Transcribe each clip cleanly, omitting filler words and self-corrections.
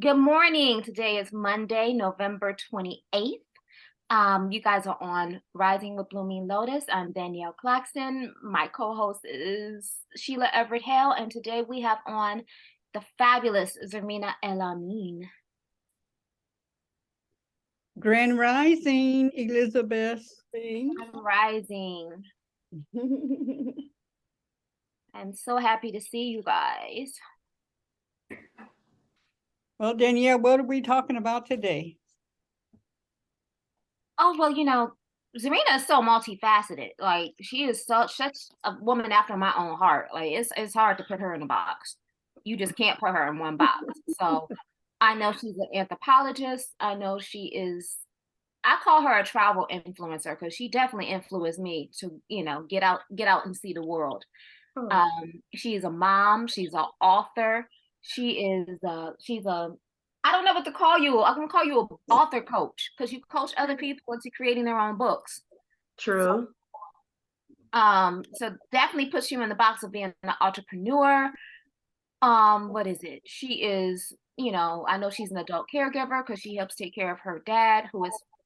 Good morning. Today is Monday, November 28th. You guys are on Rising with Blooming Lotus. I'm Danyelle Claxton. My co-host is Sheila Everette-Hale, and today we have on the fabulous Zarinah El-Amin. Grand Rising, Elizabeth. Rising. I'm so happy to see you guys. Well, Danyelle, what are we talking about today? Oh, well, Zarinah is so multifaceted. Like, she is such a woman after my own heart. Like, it's hard to put her in a box. You just can't put her in one box. So I know she's an anthropologist. I know I call her a travel influencer because she definitely influenced me to, get out and see the world. She's a mom, she's an author, she's a I don't know what to call you. I'm gonna call you an author coach because you coach other people into creating their own books. True. So definitely puts you in the box of being an entrepreneur. What is it? She is, I know she's an adult caregiver because she helps take care of her dad,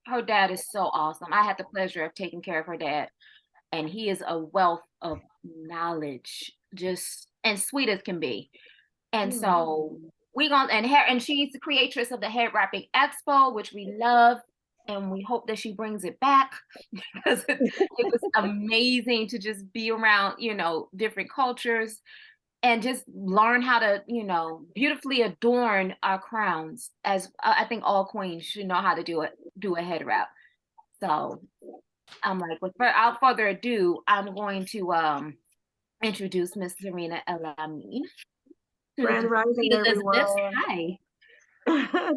her dad is so awesome. I had the pleasure of taking care of her dad, and he is a wealth of knowledge, just and sweet as can be. And so and she's the creatress of the Head Wrapping Expo, which we love, and we hope that she brings it back because it was amazing to just be around, different cultures and just learn how to, beautifully adorn our crowns. As I think all queens should know how to do a head wrap. So I'm like, without further ado, I'm going to introduce Miss Zarinah El-Amin. Grand Rising, everyone. Hi.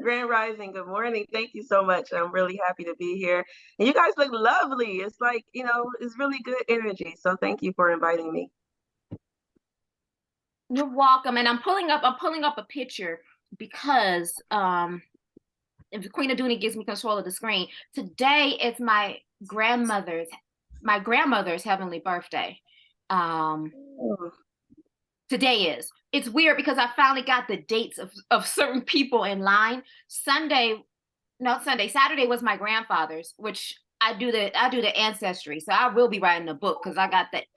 Grand Rising, good morning. Thank you so much. I'm really happy to be here. And you guys look lovely. It's like, it's really good energy. So thank you for inviting me. You're welcome. And I'm pulling up a picture because if Queen Aduni gives me control of the screen. Today it's my grandmother's heavenly birthday. Today is. It's weird because I finally got the dates of certain people in line. Saturday was my grandfather's, which I do the ancestry. So I will be writing a book because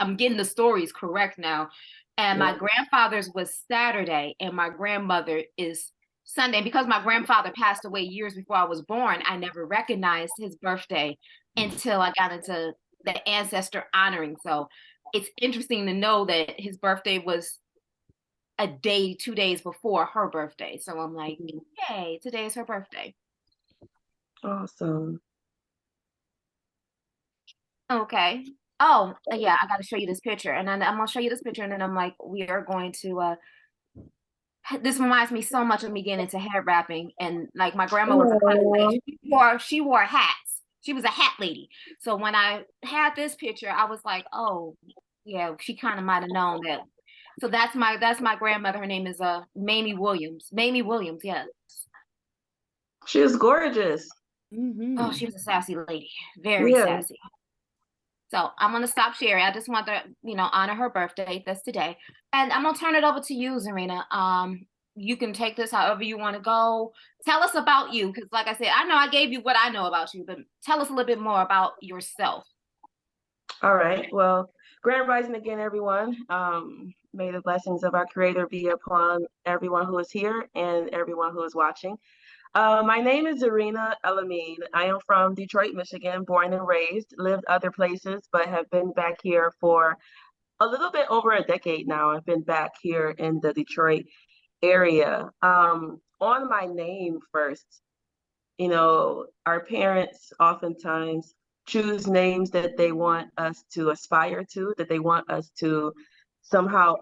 I'm getting the stories correct now. And my grandfather's was Saturday and my grandmother is Sunday. Because my grandfather passed away years before I was born, I never recognized his birthday until I got into the ancestor honoring. So it's interesting to know that his birthday was a day, 2 days before her birthday. So I'm like, yay, today is her birthday. Awesome. Okay. Oh, yeah, I got to show you this picture. And then I'm going to show you this picture. And then I'm like, we are going to, this reminds me so much of me getting into hair wrapping. And like my grandma was she wore hats. She was a hat lady. So when I had this picture, I was like, oh, yeah, she kind of might have known that. So that's my grandmother. Her name is Mamie Williams. Mamie Williams, yes. She was gorgeous. Oh, she was a sassy lady. Very sassy. So I'm going to stop sharing. I just want to, honor her birthday. That's today. And I'm going to turn it over to you, Zarinah. You can take this however you want to go. Tell us about you. Because like I said, I know I gave you what I know about you, but tell us a little bit more about yourself. All right. Well, Grand Rising again, everyone. May the blessings of our Creator be upon everyone who is here and everyone who is watching. My name is Zarinah El-Amin. I am from Detroit, Michigan, born and raised, lived other places, but have been back here for a little bit over a decade now. I've been back here in the Detroit area. On my name first, our parents oftentimes choose names that they want us to aspire to, that they want us to somehow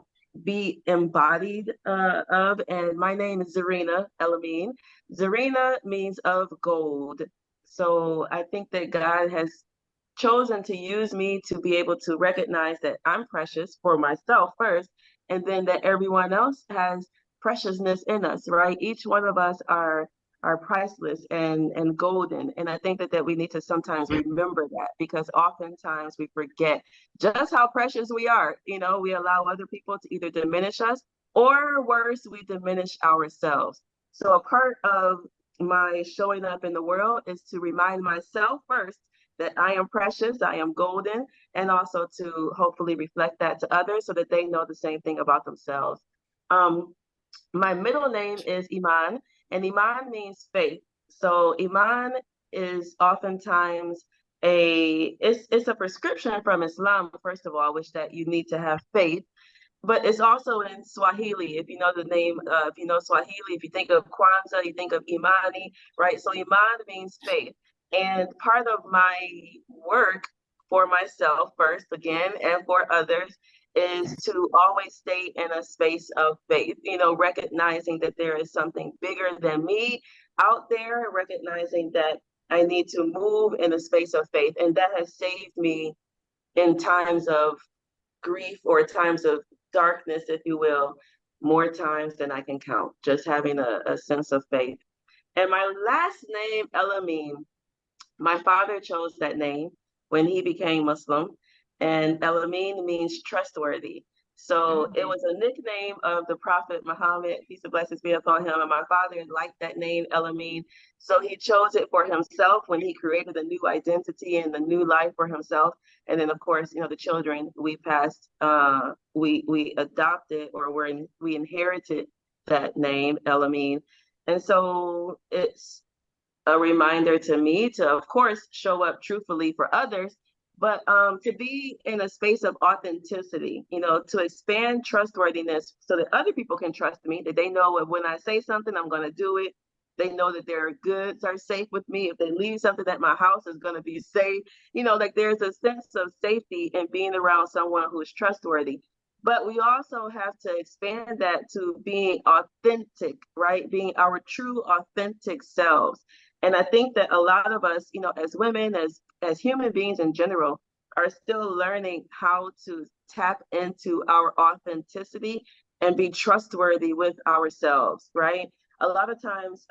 be embodied of. And my name is Zarinah El-Amin. Zarinah means of gold. So I think that God has chosen to use me to be able to recognize that I'm precious for myself first, and then that everyone else has preciousness in us, right? Each one of us are priceless and golden. And I think that we need to sometimes remember that, because oftentimes we forget just how precious we are. We allow other people to either diminish us, or worse, we diminish ourselves. So a part of my showing up in the world is to remind myself first that I am precious, I am golden, and also to hopefully reflect that to others so that they know the same thing about themselves. Um, my middle name is Iman, and Iman means faith. So Iman is oftentimes it's a prescription from Islam, first of all, which that you need to have faith, but it's also in Swahili. If you know the name, if you know Swahili, if you think of Kwanzaa, you think of Imani, right? So Iman means faith. And part of my work for myself, first, again, and for others, is to always stay in a space of faith, recognizing that there is something bigger than me out there, recognizing that I need to move in a space of faith. And that has saved me in times of grief or times of darkness, if you will, more times than I can count, just having a sense of faith. And my last name, El-Amin, my father chose that name when he became Muslim, and El-Amin means trustworthy. So it was a nickname of the Prophet Muhammad, peace and blessings be upon him. And my father liked that name, El-Amin. So he chose it for himself when he created a new identity and a new life for himself. And then, of course, the children we passed, we adopted or we inherited that name, El-Amin. And so it's a reminder to me to, of course, show up truthfully for others, but to be in a space of authenticity, to expand trustworthiness so that other people can trust me, that they know that when I say something, I'm going to do it. They know that their goods are safe with me. If they leave something at my house, is going to be safe. Like there's a sense of safety in being around someone who is trustworthy. But we also have to expand that to being authentic, right? Being our true, authentic selves. And I think that a lot of us, as women, as human beings in general, are still learning how to tap into our authenticity and be trustworthy with ourselves, right? A lot of times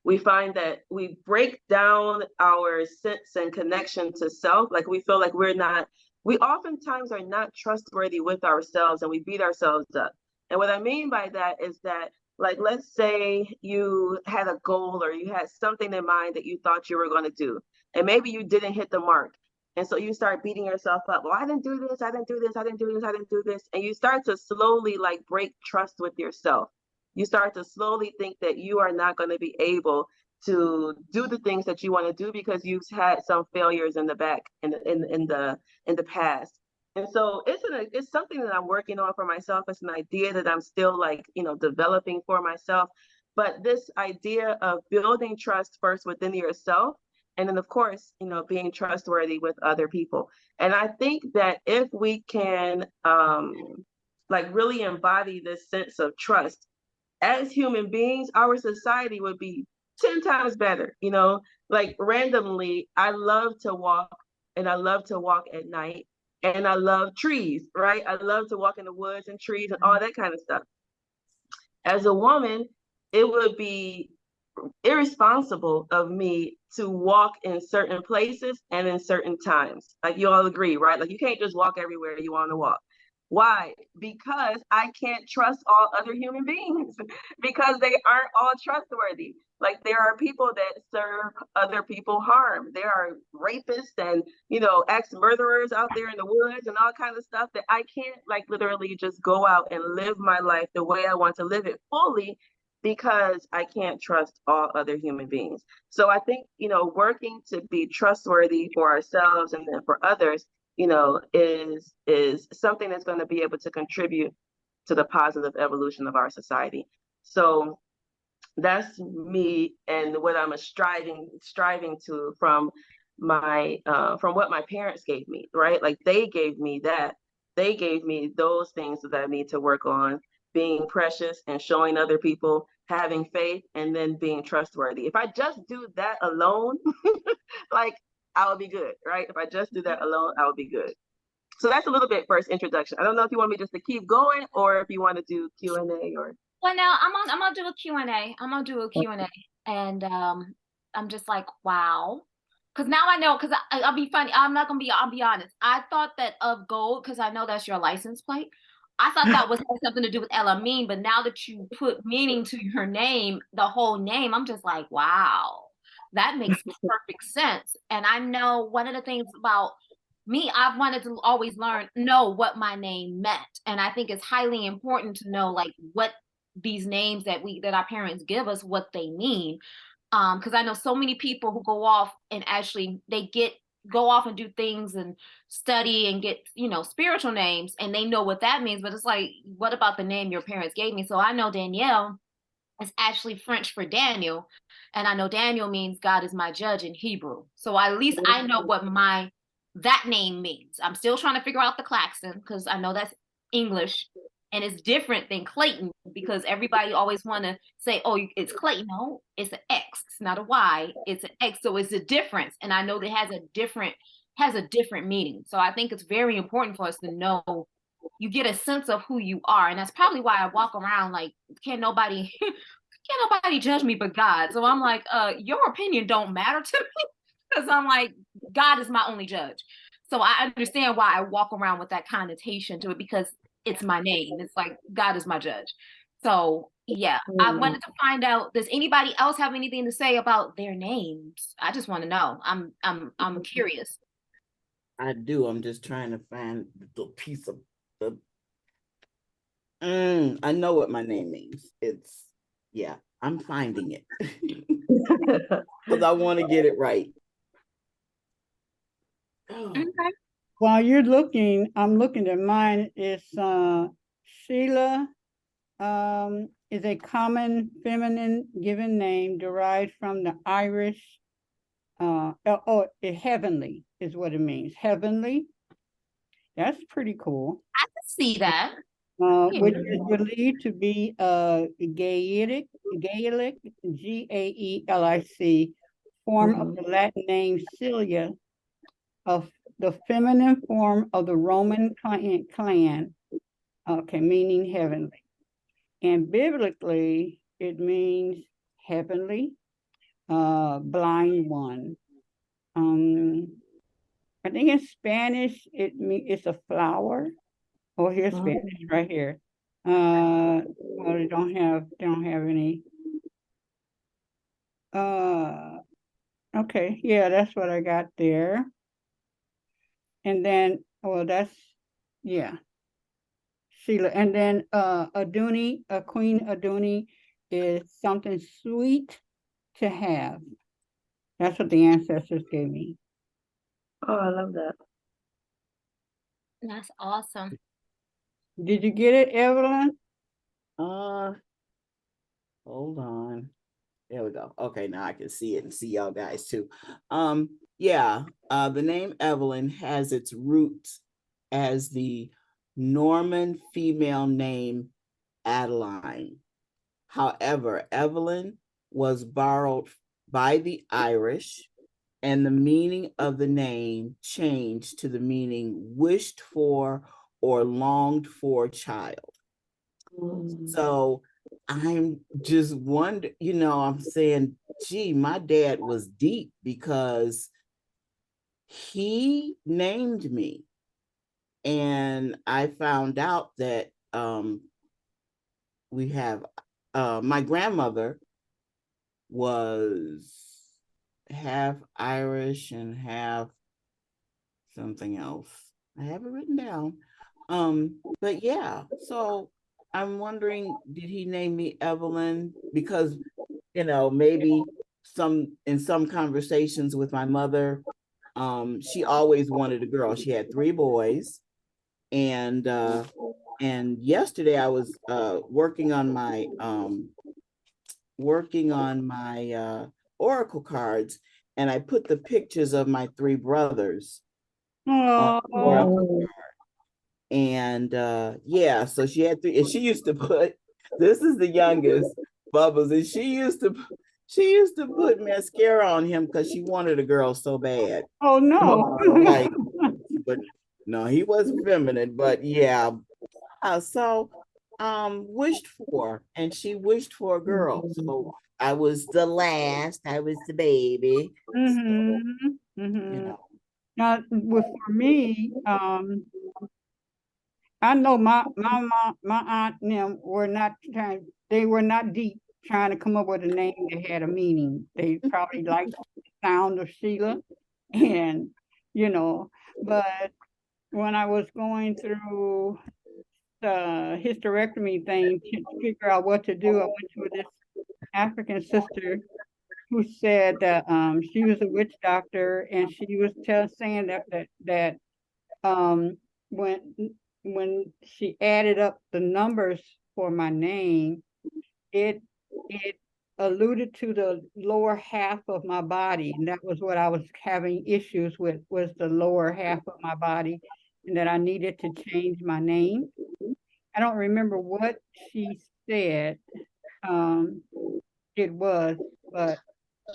we find that we break down our sense and connection to self. Like we feel like we oftentimes are not trustworthy with ourselves and we beat ourselves up. And what I mean by that is that, like, let's say you had a goal or you had something in mind that you thought you were going to do, and maybe you didn't hit the mark. And so you start beating yourself up. Well, I didn't do this. I didn't do this. I didn't do this. I didn't do this. And you start to slowly break trust with yourself. You start to slowly think that you are not going to be able to do the things that you want to do because you've had some failures in the back in the past. And so it's something that I'm working on for myself. It's an idea that I'm still developing for myself. But this idea of building trust first within yourself, and then of course, being trustworthy with other people. And I think that if we can really embody this sense of trust as human beings, our society would be 10 times better. Like randomly, I love to walk and I love to walk at night. And I love trees, right? I love to walk in the woods and trees and all that kind of stuff. As a woman, it would be irresponsible of me to walk in certain places and in certain times. Like you all agree, right? Like you can't just walk everywhere you want to walk. Why? Because I can't trust all other human beings because they aren't all trustworthy. Like there are people that serve other people harm. There are rapists and, ex-murderers out there in the woods and all kinds of stuff that I can't literally just go out and live my life the way I want to live it fully because I can't trust all other human beings. So I think, working to be trustworthy for ourselves and then for others, is something that's going to be able to contribute to the positive evolution of our society. So that's me and what I'm striving to from what my parents gave me, right? Like they gave me those things that I need to work on, being precious and showing other people, having faith, and then being trustworthy. If I just do that alone, I'll be good, right? If I just do that alone, I'll be good. So that's a little bit first introduction. I don't know if you want me just to keep going or if you want to do Q&A or. Well, now I'm gonna do a Q&A. I'm gonna do a Q&A, and I'm just like, wow, because now I know. Because I'll be funny. I'll be honest. I thought that of gold because I know that's your license plate. I thought that was had something to do with El-Amin, but now that you put meaning to your name, the whole name, I'm just like, wow, that makes perfect sense. And I know one of the things about me, I've wanted to always know what my name meant. And I think it's highly important to know like what these names that our parents give us, what they mean. Because I know so many people who go off and actually go off and do things and study and get, spiritual names, and they know what that means. But it's like, what about the name your parents gave me? So I know Danyelle is actually French for Daniel, and I know Daniel means God is my judge in Hebrew. So at least I know what that name means. I'm still trying to figure out the Claxton because I know that's English and it's different than Clayton, because everybody always want to say, oh, it's Clayton. No, it's an X. It's not a Y. It's an X. So it's a difference. And I know that has a different meaning. So I think it's very important for us to know, you get a sense of who you are. And that's probably why I walk around like, can't nobody judge me but God. So I'm like, your opinion don't matter to me, because I'm like, God is my only judge. So I understand why I walk around with that connotation to it, because it's my name. It's like God is my judge. So yeah, I wanted to find out, does anybody else have anything to say about their names? I just want to know. I'm curious. I do. I'm just trying to find the piece of the. I know what my name means. Yeah, I'm finding it because I want to get it right. Okay. While you're looking, I'm looking at mine. It's Sheila is a common feminine given name derived from the Irish. Heavenly is what it means. Heavenly. That's pretty cool. I can see that. Which is believed to be Gaelic, Gaelic, form of the Latin name Celia, of the feminine form of the Roman clan, meaning heavenly. And biblically, it means heavenly, blind one. I think in Spanish, it's a flower. Oh, here's Spanish right here. Well, they don't have any. Okay, yeah, that's what I got there. And then, yeah, Sheila. And then Aduni, Queen Aduni is something sweet to have. That's what the ancestors gave me. Oh, I love that. That's awesome. Did you get it, Evelyn? Hold on. There we go. Okay, now I can see it and see y'all guys too. Yeah, the name Evelyn has its roots as the Norman female name Adeline. However, Evelyn was borrowed by the Irish, and the meaning of the name changed to the meaning wished for or longed for child. So I'm just wondering, I'm saying, gee, my dad was deep, because he named me. And I found out that we have, my grandmother was half Irish and half something else. I have it written down. But yeah, so I'm wondering, did he name me Evelyn? Because, maybe in some conversations with my mother, she always wanted a girl. She had 3 boys. And yesterday I was working on my oracle cards, and I put the pictures of my 3 brothers on the oracle card. And yeah, so she had 3, and she used to put, this is the youngest, Bubbles, and she used to put mascara on him because she wanted a girl so bad. Oh no. But no, he wasn't feminine, but yeah. So wished for, and she wished for a girl. So I was the last, I was the baby. Now, for me, I know my mom, my aunt and them were not trying, they were not deep trying to come up with a name that had a meaning. They probably liked the sound of Sheila and, you know, but when I was going through the hysterectomy thing to figure out what to do, I went to this African sister who said that she was a witch doctor and she was saying that um, when she added up the numbers for my name, it alluded to the lower half of my body, and that was what I was having issues with, was the lower half of my body, and that I needed to change my name. I don't remember what she said it was, but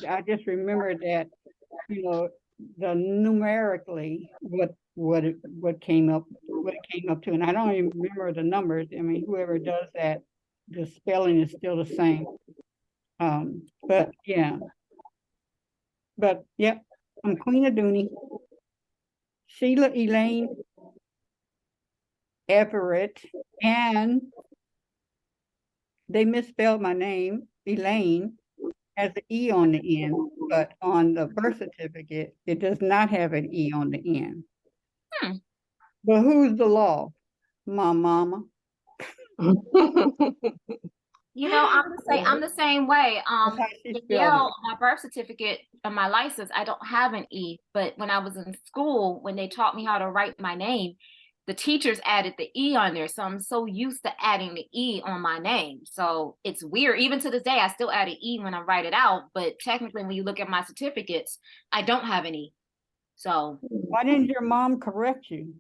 I just remember that, you know, the numerically what came up to, and I don't even remember the numbers. I mean, whoever does that, the spelling is still the same. But yeah, I'm Queen Aduni, Sheila Elaine Everett, and they misspelled my name. Elaine has an E on the end, but on the birth certificate, it does not have an E on the end. But who's the law? My mama. You know, I'm the same way. That's how she spelled Danyelle, it. my birth certificate and my license, I don't have an E. But when I was in school, when they taught me how to write my name, the teachers added the E on there. So I'm so used to adding the E on my name. So it's weird. Even to this day, I still add an E when I write it out. But technically, when you look at my certificates, I don't have an E. So Why didn't your mom correct you?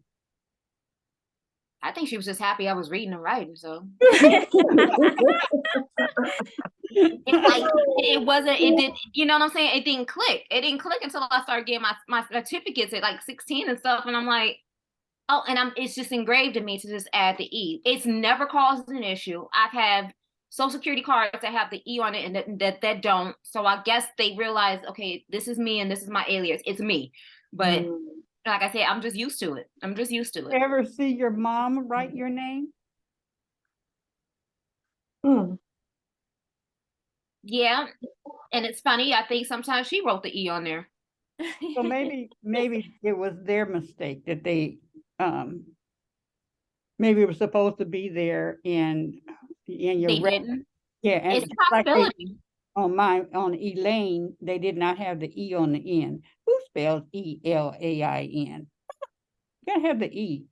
I think she was just happy I was reading and writing. So it wasn't, it did, you know what I'm saying? It didn't click. It didn't click until I started getting my certificates at like 16 and stuff. And I'm like, oh, and it's just engraved in me to just add the E. It's never caused an issue. I've had social security cards that have the E on it and that don't. So I guess they realize, okay, this is me and this is my alias. It's me. But like I said, I'm just used to it. I'm just used to it. Ever see your mom write your name? Yeah. And it's funny, I think sometimes she wrote the E on there. So maybe it was their mistake that they maybe it was supposed to be there in your They didn't. Yeah, and It's a like possibility. on Elaine, they did not have the E on the end. Who spells ELAIN? Gotta have the E.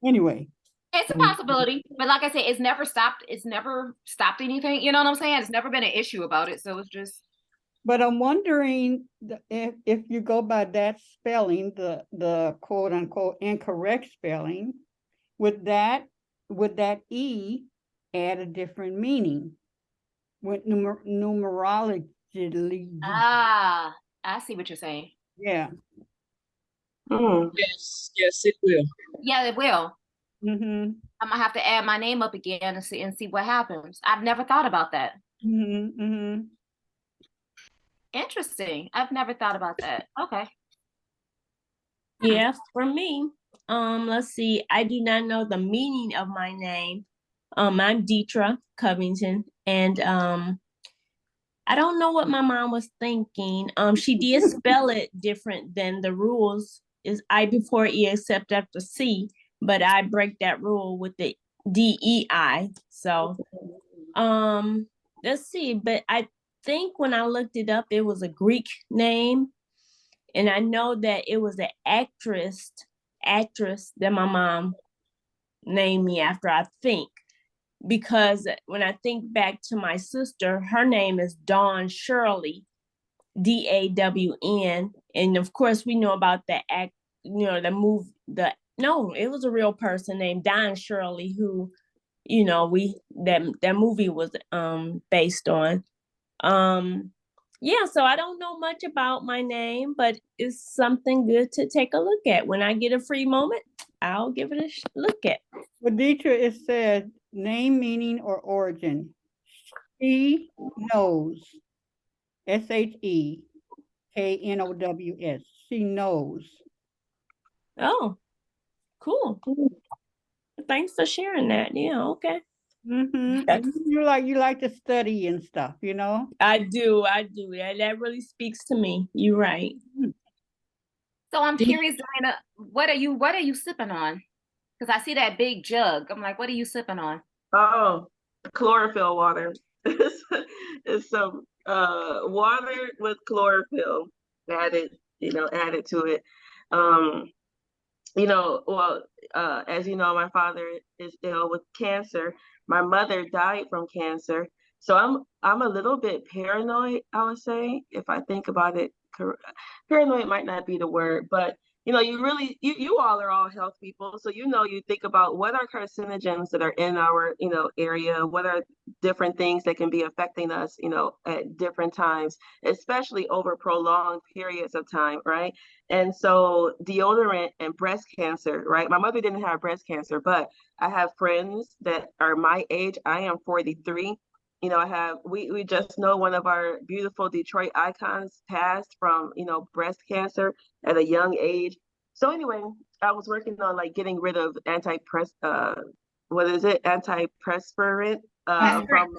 Anyway. It's a possibility, but like I said, it's never stopped. It's never stopped anything. You know what I'm saying? It's never been an issue about it. So it's just. But I'm wondering if you go by that spelling, the quote unquote incorrect spelling, would that E add a different meaning with numerologically? Ah, I see what you're saying. Yeah. Yes, it will. Yeah, it will. Mm-hmm. I'm gonna have to add my name up again and see what happens. I've never thought about that. Mm-hmm. Mm-hmm. Interesting. I've never thought about that. Okay. Yeah, for me, let's see. I do not know the meaning of my name. I'm Deetra Covington, and I don't know what my mom was thinking. She did spell it different than the rules. Is I before E except after C, but I break that rule with the DEI. So, let's see. But I think when I looked it up, it was a Greek name. And I know that it was an actress that my mom named me after, I think. Because when I think back to my sister, her name is Dawn Shirley, DAWN. And of course, we know about the act, it was a real person named Don Shirley who, that movie was based on. Yeah, so I don't know much about my name, but it's something good to take a look at. When I get a free moment, I'll give it a look at. Well, Deetra, it says name, meaning, or origin. She knows. SHEKNOWS. She knows. Oh, cool. Thanks for sharing that. Yeah, okay. And you like to study and stuff, you know? I do. That really speaks to me. You're right. So I'm curious, Zarinah, what are you sipping on? Because I see that big jug. I'm like, what are you sipping on? Oh, chlorophyll water. It's some water with chlorophyll added, added to it. Um, well, as you know, my father is ill with cancer. My mother died from cancer. So I'm a little bit paranoid, I would say, if I think about it. Paranoid might not be the word, but you all are all health people. So you think about what are carcinogens that are in our, area, what are different things that can be affecting us, at different times, especially over prolonged periods of time, right? And so deodorant and breast cancer, right? My mother didn't have breast cancer, but I have friends that are my age. I am 43. We just know one of our beautiful Detroit icons passed from, breast cancer at a young age. So anyway, I was working on like getting rid of antiperspirant from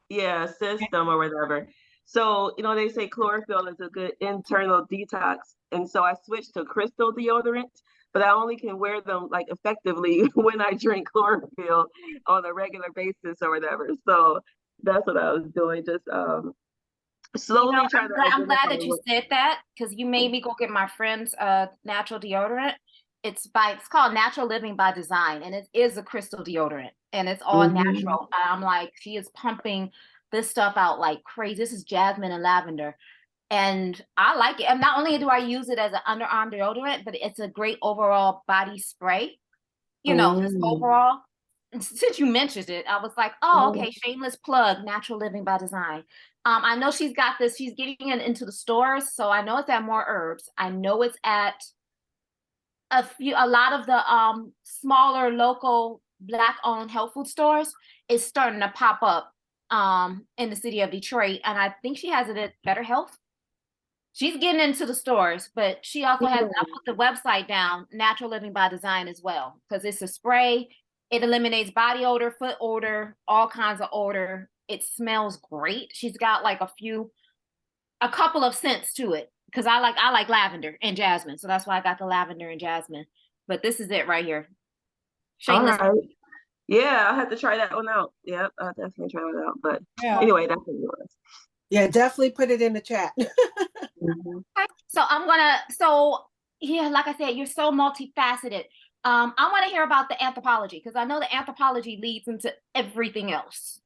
my system or whatever. So, they say chlorophyll is a good internal detox. And so I switched to crystal deodorant, but I only can wear them like effectively when I drink chlorophyll on a regular basis or whatever. So that's what I was doing, just slowly trying to I'm glad that identify you said that because you made me go get my friend's natural deodorant. It's called Natural Living by Design, and it is a crystal deodorant, and it's all natural. I'm like, she is pumping this stuff out like crazy. This is jasmine and lavender, and I like it. And not only do I use it as an underarm deodorant, but it's a great overall body spray. Just overall. And since you mentioned it, I was like, oh, okay, shameless plug, Natural Living by Design. I know she's got this, she's getting it into the stores, so I know it's at More Herbs. I know it's at a lot of the smaller local Black-owned health food stores. Is starting to pop up in the city of Detroit, and I think she has it at Better Health. She's getting into the stores, but she also has, I put the website down, Natural Living by Design as well, because it's a spray. It eliminates body odor, foot odor, all kinds of odor. It smells great. She's got like a couple of scents to it, because I like lavender and jasmine, so that's why I got the lavender and jasmine. But this is it right here. Shameless. All right. Yeah, I'll have to try that one out. Yep, I'll definitely try it out. But anyway, that's what it was. Yeah, definitely put it in the chat. So yeah, like I said, you're so multifaceted. I want to hear about the anthropology, because I know the anthropology leads into everything else.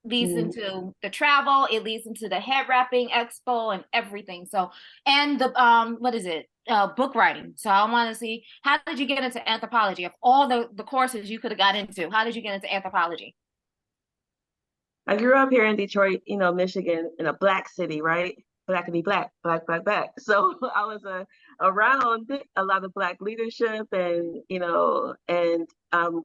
Leads into the travel, it leads into the head wrapping expo and everything. So, and the what is it? Book writing. So I want to see, how did you get into anthropology? Of all the courses you could have got into, how did you get into anthropology? I grew up here in Detroit, Michigan, in a Black city, right? Blackity black, black, black, black. So I was around a lot of Black leadership, and and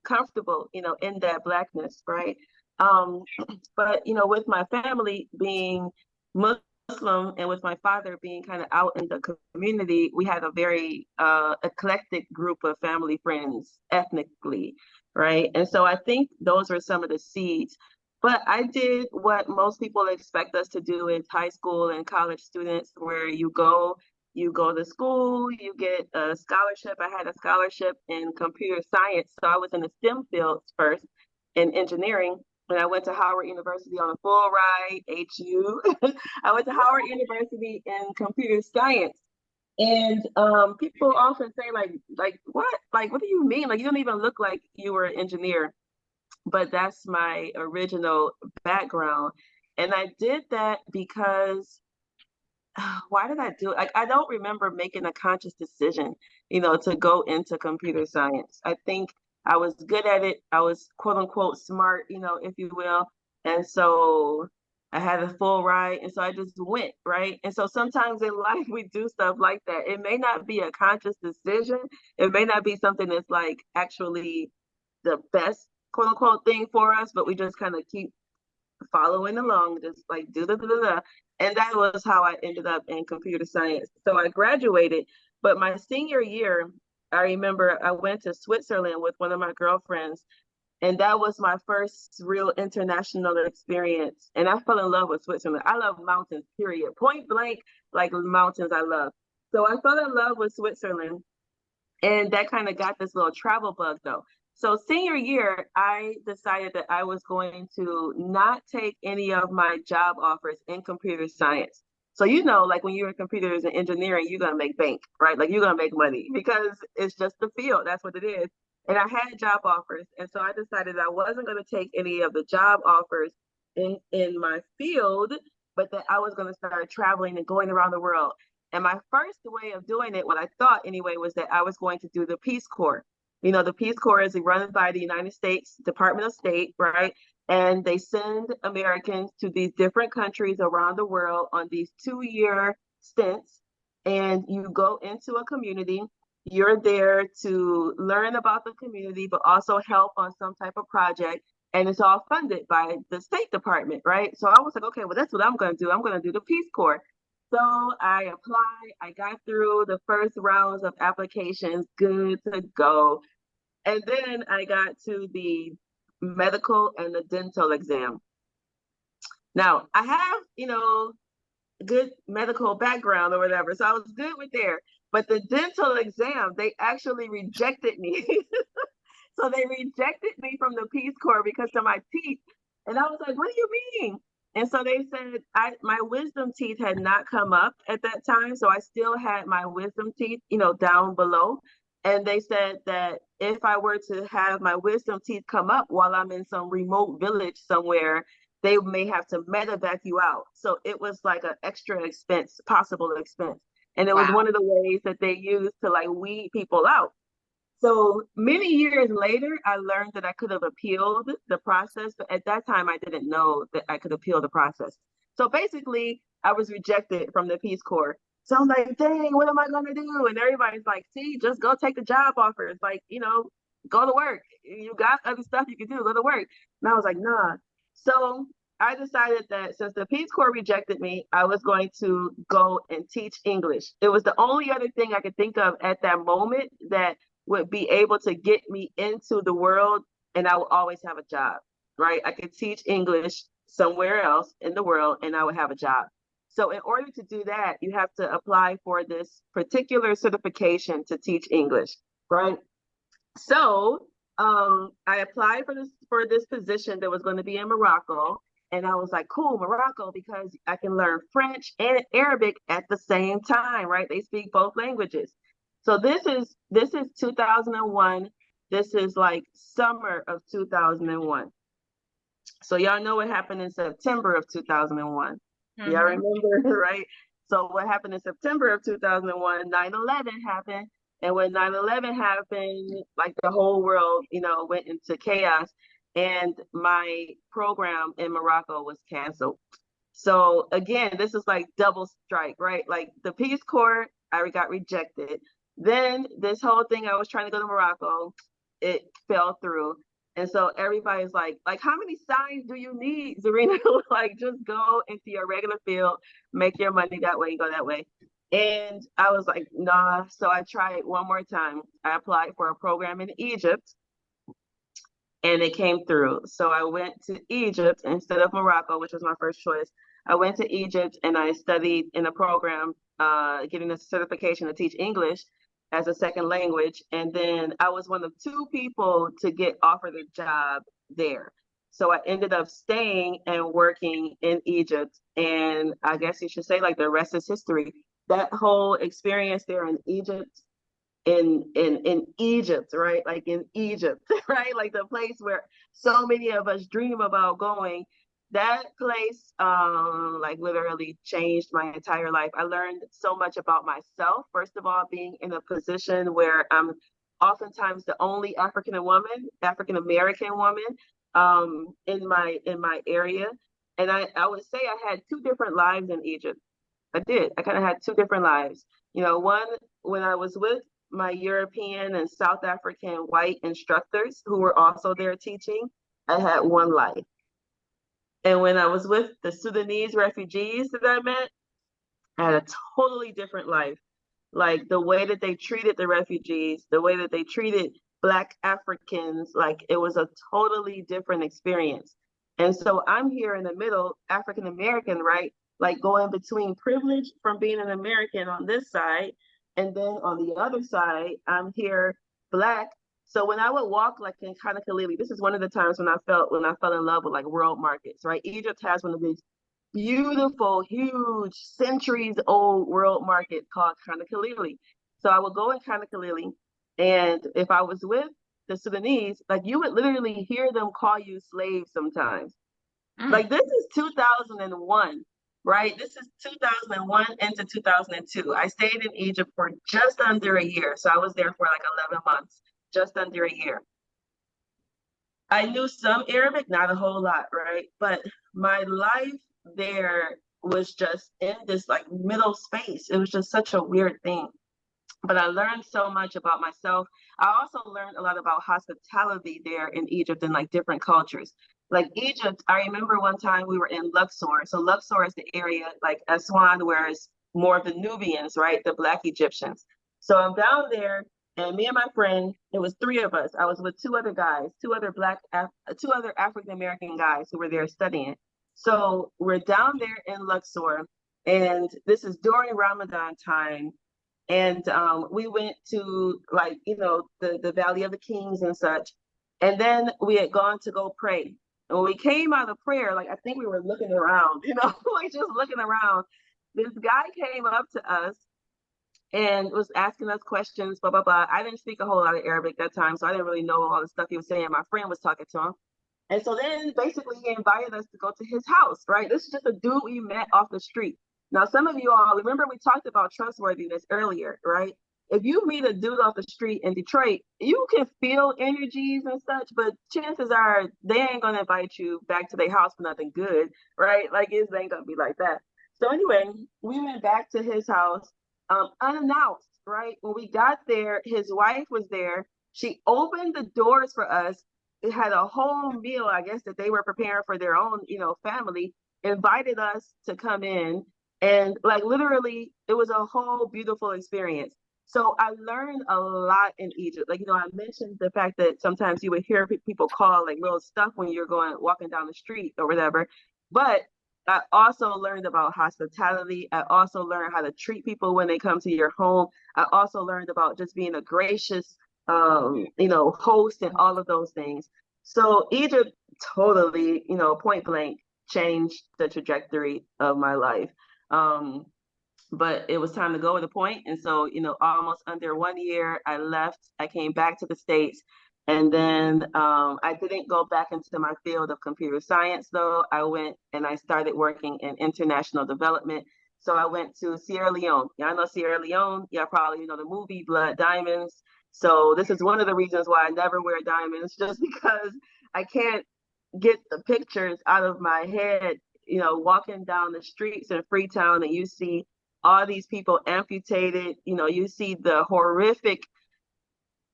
comfortable, in that Blackness, right? But with my family being Muslim, and with my father being kind of out in the community, we had a very eclectic group of family friends ethnically, right? And so I think those were some of the seeds. But I did what most people expect us to do as high school and college students, where you go to school, you get a scholarship. I had a scholarship in computer science. So I was in the STEM fields first, in engineering. And I went to Howard University on a full ride, HU. I went to Howard University in computer science. And people often say, like, what? Like, what do you mean? Like, you don't even look like you were an engineer. But that's my original background. And I did that because why did I do it? Like, I don't remember making a conscious decision, to go into computer science. I think I was good at it. I was quote unquote smart, if you will. And so I had a full ride. And so I just went, right? And so sometimes in life we do stuff like that. It may not be a conscious decision. It may not be something that's like actually the best quote unquote thing for us, but we just kind of keep following along, just like do. And that was how I ended up in computer science. So I graduated, but my senior year, I remember I went to Switzerland with one of my girlfriends, and that was my first real international experience. And I fell in love with Switzerland. I love mountains, period. Point blank, like mountains I love. So I fell in love with Switzerland. And that kind of got this little travel bug though. So senior year, I decided that I was going to not take any of my job offers in computer science. So, you know, like when you're in computers and engineering, you're going to make bank, right? Like you're going to make money because it's just the field. That's what it is. And I had job offers. And so I decided I wasn't going to take any of the job offers in my field, but that I was going to start traveling and going around the world. And my first way of doing it, what I thought anyway, was that I was going to do the Peace Corps. You know, the Peace Corps is run by the United States Department of State, right? And they send Americans to these different countries around the world on these 2-year stints. And you go into a community. You're there to learn about the community, but also help on some type of project. And it's all funded by the State Department, right? So I was like, okay, well, that's what I'm going to do. I'm going to do the Peace Corps. So I applied, I got through the first rounds of applications, good to go. And then I got to the medical and the dental exam. Now, I have, you know, good medical background or whatever, so I was good with there. But the dental exam, they actually rejected me. So they rejected me from the Peace Corps because of my teeth. And I was like, what do you mean? And so they said my wisdom teeth had not come up at that time. So I still had my wisdom teeth, you know, down below. And they said that if I were to have my wisdom teeth come up while I'm in some remote village somewhere, they may have to medevac you out. So it was like an extra expense, possible expense. And it was one of the ways that they used to like weed people out. So many years later, I learned that I could have appealed the process, but at that time, I didn't know that I could appeal the process. So basically, I was rejected from the Peace Corps. So I'm like, dang, what am I going to do? And everybody's like, see, just go take the job offers. Like, you know, go to work. You got other stuff you can do, go to work. And I was like, nah. So I decided that since the Peace Corps rejected me, I was going to go and teach English. It was the only other thing I could think of at that moment that would be able to get me into the world, and I would always have a job, right? I could teach English somewhere else in the world and I would have a job. So in order to do that, you have to apply for this particular certification to teach English, right? So I applied for this position that was going to be in Morocco. And I was like, cool, Morocco, because I can learn French and Arabic at the same time, right? They speak both languages. So this is 2001. This is like summer of 2001. So y'all know what happened in September of 2001. Mm-hmm. Y'all remember, right? So what happened in September of 2001, 9/11 happened. And when 9/11 happened, like the whole world, you know, went into chaos. And my program in Morocco was canceled. So again, this is like double strike, right? Like the Peace Corps, I got rejected. Then this whole thing, I was trying to go to Morocco, it fell through. And so everybody's like, how many signs do you need, Zarinah? Like, just go into your regular field, make your money that way, go that way. And I was like, nah. So I tried one more time. I applied for a program in Egypt and it came through. So I went to Egypt instead of Morocco, which was my first choice. I went to Egypt and I studied in a program, getting a certification to teach English as a second language. And then I was one of 2 people to get offered a job there. So I ended up staying and working in Egypt. And I guess you should say like the rest is history. That whole experience there in Egypt, in Egypt, right? Like in Egypt, right? Like the place where so many of us dream about going. That place, like literally changed my entire life. I learned so much about myself. First of all, being in a position where I'm oftentimes the only African American woman in my area. And I would say I had 2 different lives in Egypt. I did. I kind of had 2 different lives. You know, one when I was with my European and South African white instructors who were also there teaching, I had one life. And when I was with the Sudanese refugees that I met, I had a totally different life. Like the way that they treated the refugees, the way that they treated Black Africans, like it was a totally different experience. And so I'm here in the middle, African American, right? Like going between privilege from being an American on this side, and then on the other side, I'm here Black. So when I would walk like in Kanakalili, this is one of the times when I fell in love with like world markets, right? Egypt has one of these beautiful, huge, centuries old world market called Kanakalili. So I would go in Kanakalili, and if I was with the Sudanese, like you would literally hear them call you slaves sometimes. Like this is 2001, right? This is 2001 into 2002. I stayed in Egypt for just under a year. So I was there for like 11 months, just under a year. I knew some Arabic, not a whole lot, right? But my life there was just in this like middle space. It was just such a weird thing. But I learned so much about myself. I also learned a lot about hospitality there in Egypt and like different cultures. Like Egypt, I remember one time we were in Luxor. So Luxor is the area like Aswan, where it's more of the Nubians, right? The Black Egyptians. So I'm down there, and me and my friend, it was three of us. I was with two other guys, two other African American guys who were there studying. So we're down there in Luxor, and this is during Ramadan time, and we went to like the Valley of the Kings and such, and then we had gone to go pray. And when we came out of prayer, like I think we were looking around, like just looking around. This guy came up to us and was asking us questions, blah blah blah. I didn't speak a whole lot of Arabic that time, so I didn't really know all the stuff he was saying. My friend was talking to him. And so then basically he invited us to go to his house, right? This is just a dude we met off the street. Now, some of you all remember we talked about trustworthiness earlier, right? If you meet a dude off the street in Detroit, you can feel energies and such, but chances are they ain't gonna invite you back to their house for nothing good, right? Like it ain't gonna be like that. So anyway, we went back to his house unannounced, right? When we got there, his wife was there. She opened the doors for us. It had a whole meal, I guess, that they were preparing for their own, family, invited us to come in. And like literally, it was a whole beautiful experience. So I learned a lot in Egypt. Like, I mentioned the fact that sometimes you would hear people call like little stuff when you're walking down the street or whatever. But I also learned about hospitality. I also learned how to treat people when they come to your home. I also learned about just being a gracious, host and all of those things. So Egypt totally, point blank changed the trajectory of my life. But it was time to go at a point. And so, almost under 1 year, I left. I came back to the States. And then I didn't go back into my field of computer science, though. I went and I started working in international development. So I went to Sierra Leone. Y'all know Sierra Leone. Y'all probably know the movie Blood Diamonds. So this is one of the reasons why I never wear diamonds, just because I can't get the pictures out of my head, walking down the streets in Freetown, and you see all these people amputated, you see the horrific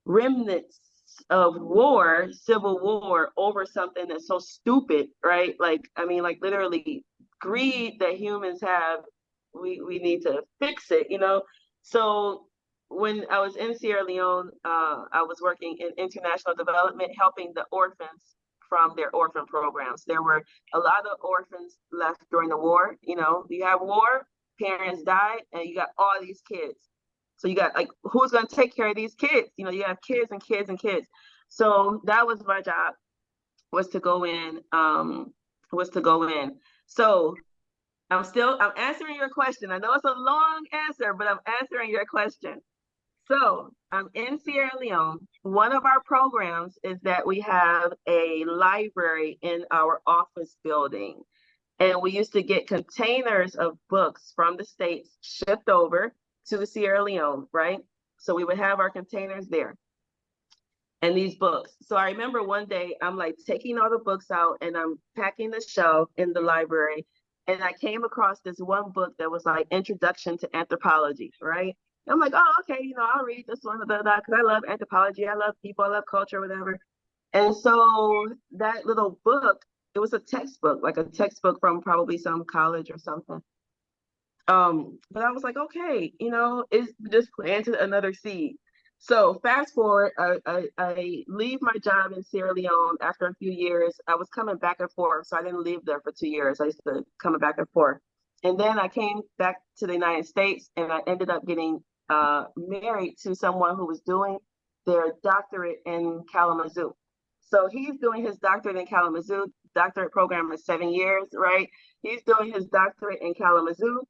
remnants of war, civil war, over something that's so stupid, right? Like, I mean, like literally greed that humans have, we need to fix it, So when I was in Sierra Leone, I was working in international development, helping the orphans from their orphan programs. There were a lot of orphans left during the war. You have war, parents died, and you got all these kids. So you got like, who's going to take care of these kids? You have kids and kids and kids. So that was my job, was to go in. So I'm answering your question. I know it's a long answer, but I'm answering your question. So I'm in Sierra Leone. One of our programs is that we have a library in our office building. And we used to get containers of books from the States shipped over to Sierra Leone, right? So we would have our containers there and these books. So I remember one day I'm like taking all the books out and I'm packing the shelf in the library. And I came across this one book that was like Introduction to Anthropology, right? I'm like, oh, okay, I'll read this one, because I love anthropology. I love people, I love culture, whatever. And so that little book, it was a textbook, like a textbook from probably some college or something. But I was like, okay, it's just planted another seed. So fast forward, I leave my job in Sierra Leone after a few years. I was coming back and forth, so I didn't live there for 2 years. I used to come back and forth. And then I came back to the United States, and I ended up getting married to someone who was doing their doctorate in Kalamazoo. So he's doing his doctorate in Kalamazoo. Doctorate program is 7 years, right? He's doing his doctorate in Kalamazoo.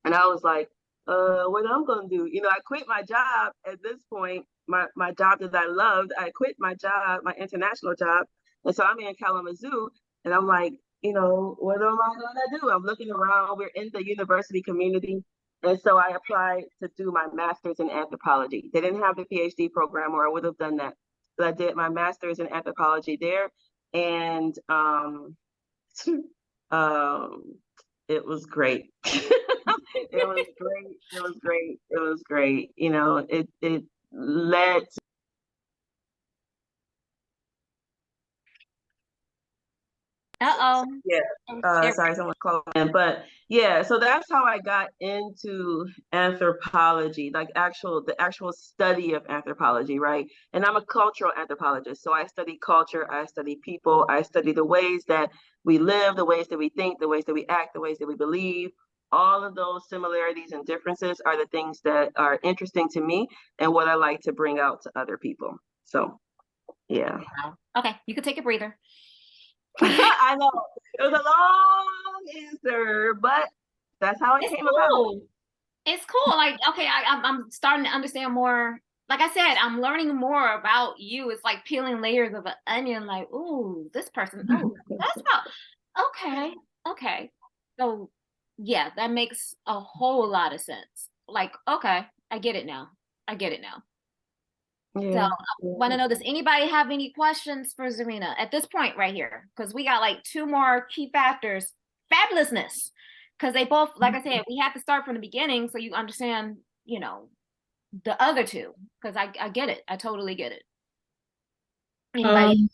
And I was like, what I'm gonna do? I quit my job at this point, my job that I loved. I quit my job, my international job. And so I'm in Kalamazoo, and I'm like, what am I gonna do? I'm looking around. We're in the university community. And so I applied to do my master's in anthropology. They didn't have the PhD program, or I would have done that. But I did my master's in anthropology there. And um, it was great. It was great. It was great. It was great. It led to Uh-oh. yeah. Sorry, someone called in. But yeah, so that's how I got into anthropology, like the actual study of anthropology, right? And I'm a cultural anthropologist. So I study culture, I study people, I study the ways that we live, the ways that we think, the ways that we act, the ways that we believe. All of those similarities and differences are the things that are interesting to me and what I like to bring out to other people. So yeah. Wow. Okay, you could take a breather. I know it was a long answer, but that's how it came about. It's cool. Like, okay, I'm starting to understand more. Like I said, I'm learning more about you. It's like peeling layers of an onion. Like, ooh, this person. Oh, that's about. Okay, okay. So, yeah, that makes a whole lot of sense. Like, okay, I get it now. I get it now. So Yeah. I want to know, does anybody have any questions for Zarinah at this point right here? Because we got like two more key factors. Fabulousness. Because they both, like I said, we have to start from the beginning so you understand, the other two. Because I get it. I totally get it. Anybody?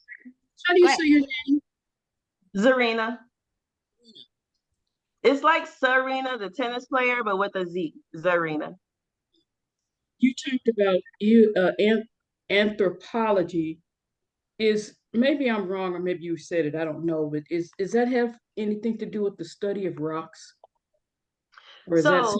How do Go you ahead. say your name? Zarina. It's like Serena, the tennis player, but with a Z. Zarina. You talked about anthropology. Is maybe I'm wrong, or maybe you said it. I don't know, but is that have anything to do with the study of rocks, or is that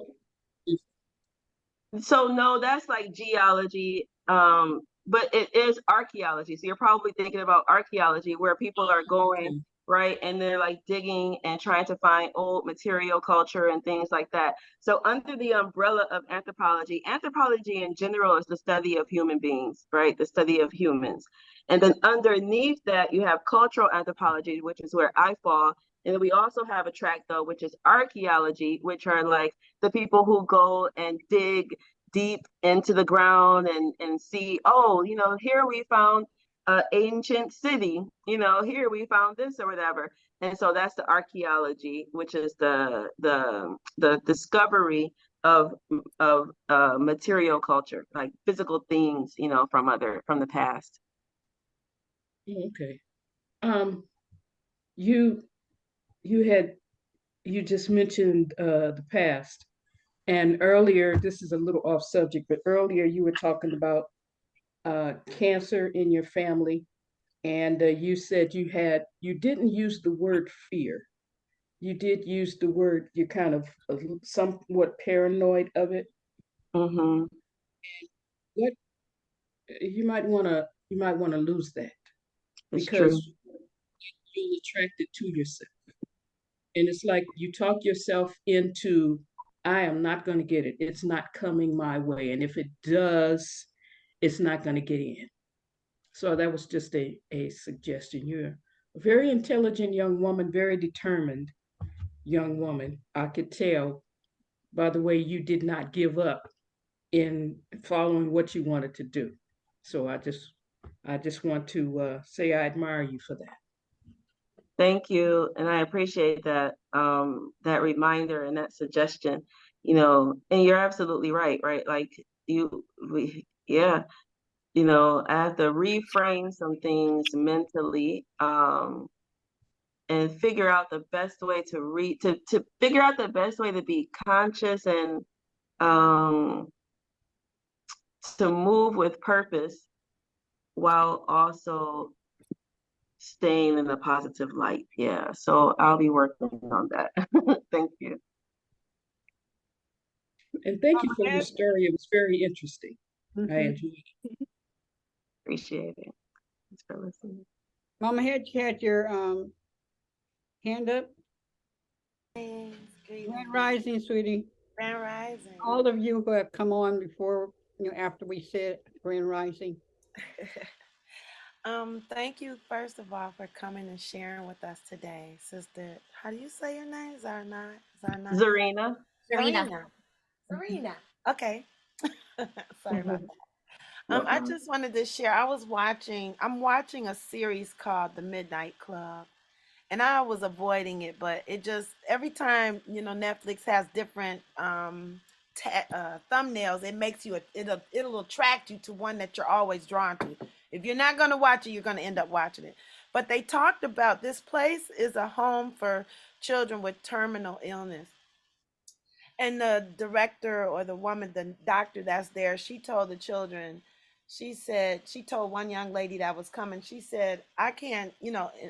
So no, that's like geology. But it is archaeology. So you're probably thinking about archaeology where people are going, okay? right? And they're like digging and trying to find old material culture and things like that. So under the umbrella of anthropology, anthropology in general is the study of human beings, right? The study of humans. And then underneath that, you have cultural anthropology, which is where I fall. And then we also have a track though, which is archaeology, which are like the people who go and dig deep into the ground and see, oh, here we found an ancient city, here we found this or whatever. And so that's the archaeology, which is the discovery of material culture, like physical things, from the past. Okay. Um, you you just mentioned the past, and earlier, this is a little off subject, but earlier you were talking about cancer in your family, and you said you didn't use the word fear. You did use the word, you're kind of somewhat paranoid of it. Mm-hmm. What you might want to lose that, It's true. because you'll attract it to yourself. And it's like you talk yourself into, I am not going to get it. It's not coming my way. And if it does, it's not going to get in. So that was just a suggestion. You're a very intelligent young woman, very determined young woman. I could tell by the way you did not give up in following what you wanted to do. So I just want to say I admire you for that. Thank you, and I appreciate that reminder and that suggestion. And you're absolutely right, right? Like yeah, I have to reframe some things mentally, and figure out the best way to read, to figure out the best way to be conscious and to move with purpose while also staying in a positive light. Yeah. So I'll be working on that. Thank you. And thank you for your story. It was very interesting. I enjoyed it. Appreciate it. Thanks for listening. Mama had your hand up. Grand Rising, sweetie. Grand Rising. All of you who have come on before, after we said Grand Rising. Thank you first of all for coming and sharing with us today, Sister. How do you say your name? Zarina. Zarinah. Zarinah. Okay. Sorry about that. I Welcome. just wanted to share. I'm watching a series called The Midnight Club. And I was avoiding it, but it just every time Netflix has different thumbnails, it makes you it'll attract you to one that you're always drawn to. If you're not going to watch it, you're going to end up watching it. But they talked about this place is a home for children with terminal illness. And the director or the woman, the doctor that's there, she told the children, she told one young lady that was coming, she said, I can't,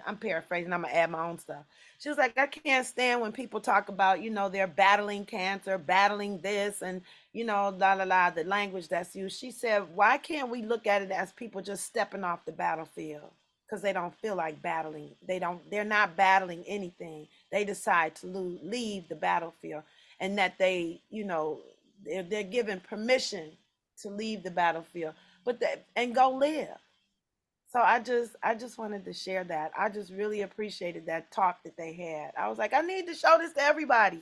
I'm paraphrasing, I'm going to add my own stuff. She was like, I can't stand when people talk about, they're battling cancer, battling this, and, the language that's used. She said, why can't we look at it as people just stepping off the battlefield? Because they don't feel like battling. They're not battling anything. They decide to leave the battlefield. And that they're given permission to leave the battlefield, and go live. So I just wanted to share that. I just really appreciated that talk that they had. I was like, I need to show this to everybody.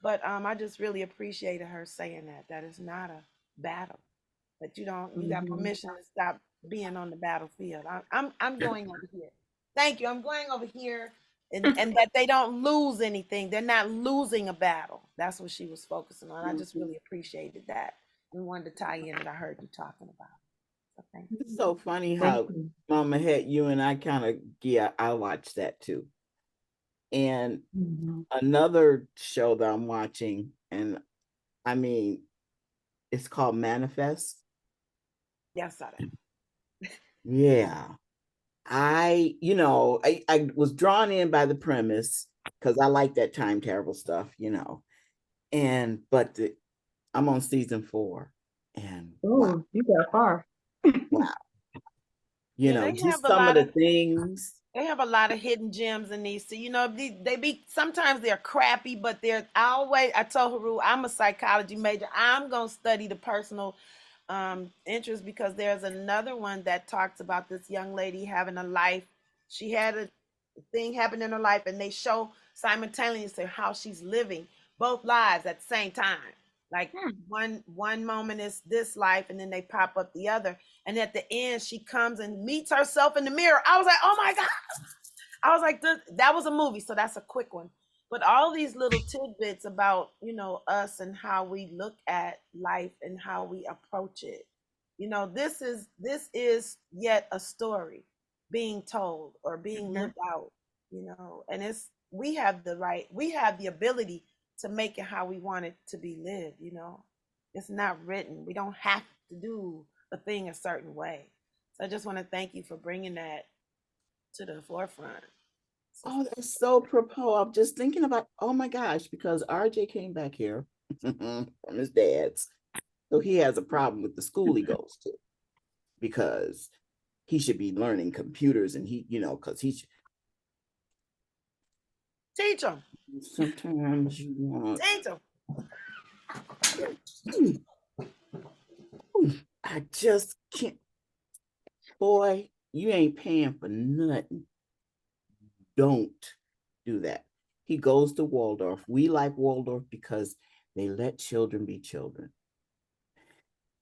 But I just really appreciated her saying that it's not a battle. That you got permission to stop being on the battlefield. I'm going over here. Thank you. I'm going over here. And that they don't lose anything. They're not losing a battle. That's what she was focusing on. I just really appreciated that and wanted to tie in what I heard you talking about. So thank you. It's so funny how Mama had you and I I watched that too. And another show that I'm watching, and I mean, it's called Manifest. Yes, I did. Yeah. I was drawn in by the premise because I like that time travel stuff, but I'm on season 4, and wow, you got far. wow, They just have some of the things. They have a lot of hidden gems in these. So, they be sometimes they're crappy, but I told Haru, I'm a psychology major. I'm gonna study the personal interest, because there's another one that talks about this young lady having a life. She had a thing happen in her life, and they show simultaneously how she's living both lives at the same time. Like one moment is this life, and then they pop up the other, and at the end she comes and meets herself in the mirror. I was like, oh my God. I was like, that was a movie, so that's a quick one. But all these little tidbits about, us and how we look at life and how we approach it. This is yet a story being told or being lived out, and we have the ability to make it how we want it to be lived, It's not written. We don't have to do a thing a certain way. So I just want to thank you for bringing that to the forefront. Oh, that's so propos. I'm just thinking about, oh my gosh, because RJ came back here from his dad's. So he has a problem with the school he goes to, because he should be learning computers, and because he should teach them. Sometimes you want. Teach them. I just can't. Boy, you ain't paying for nothing. Don't do that. He goes to Waldorf. We like Waldorf because they let children be children.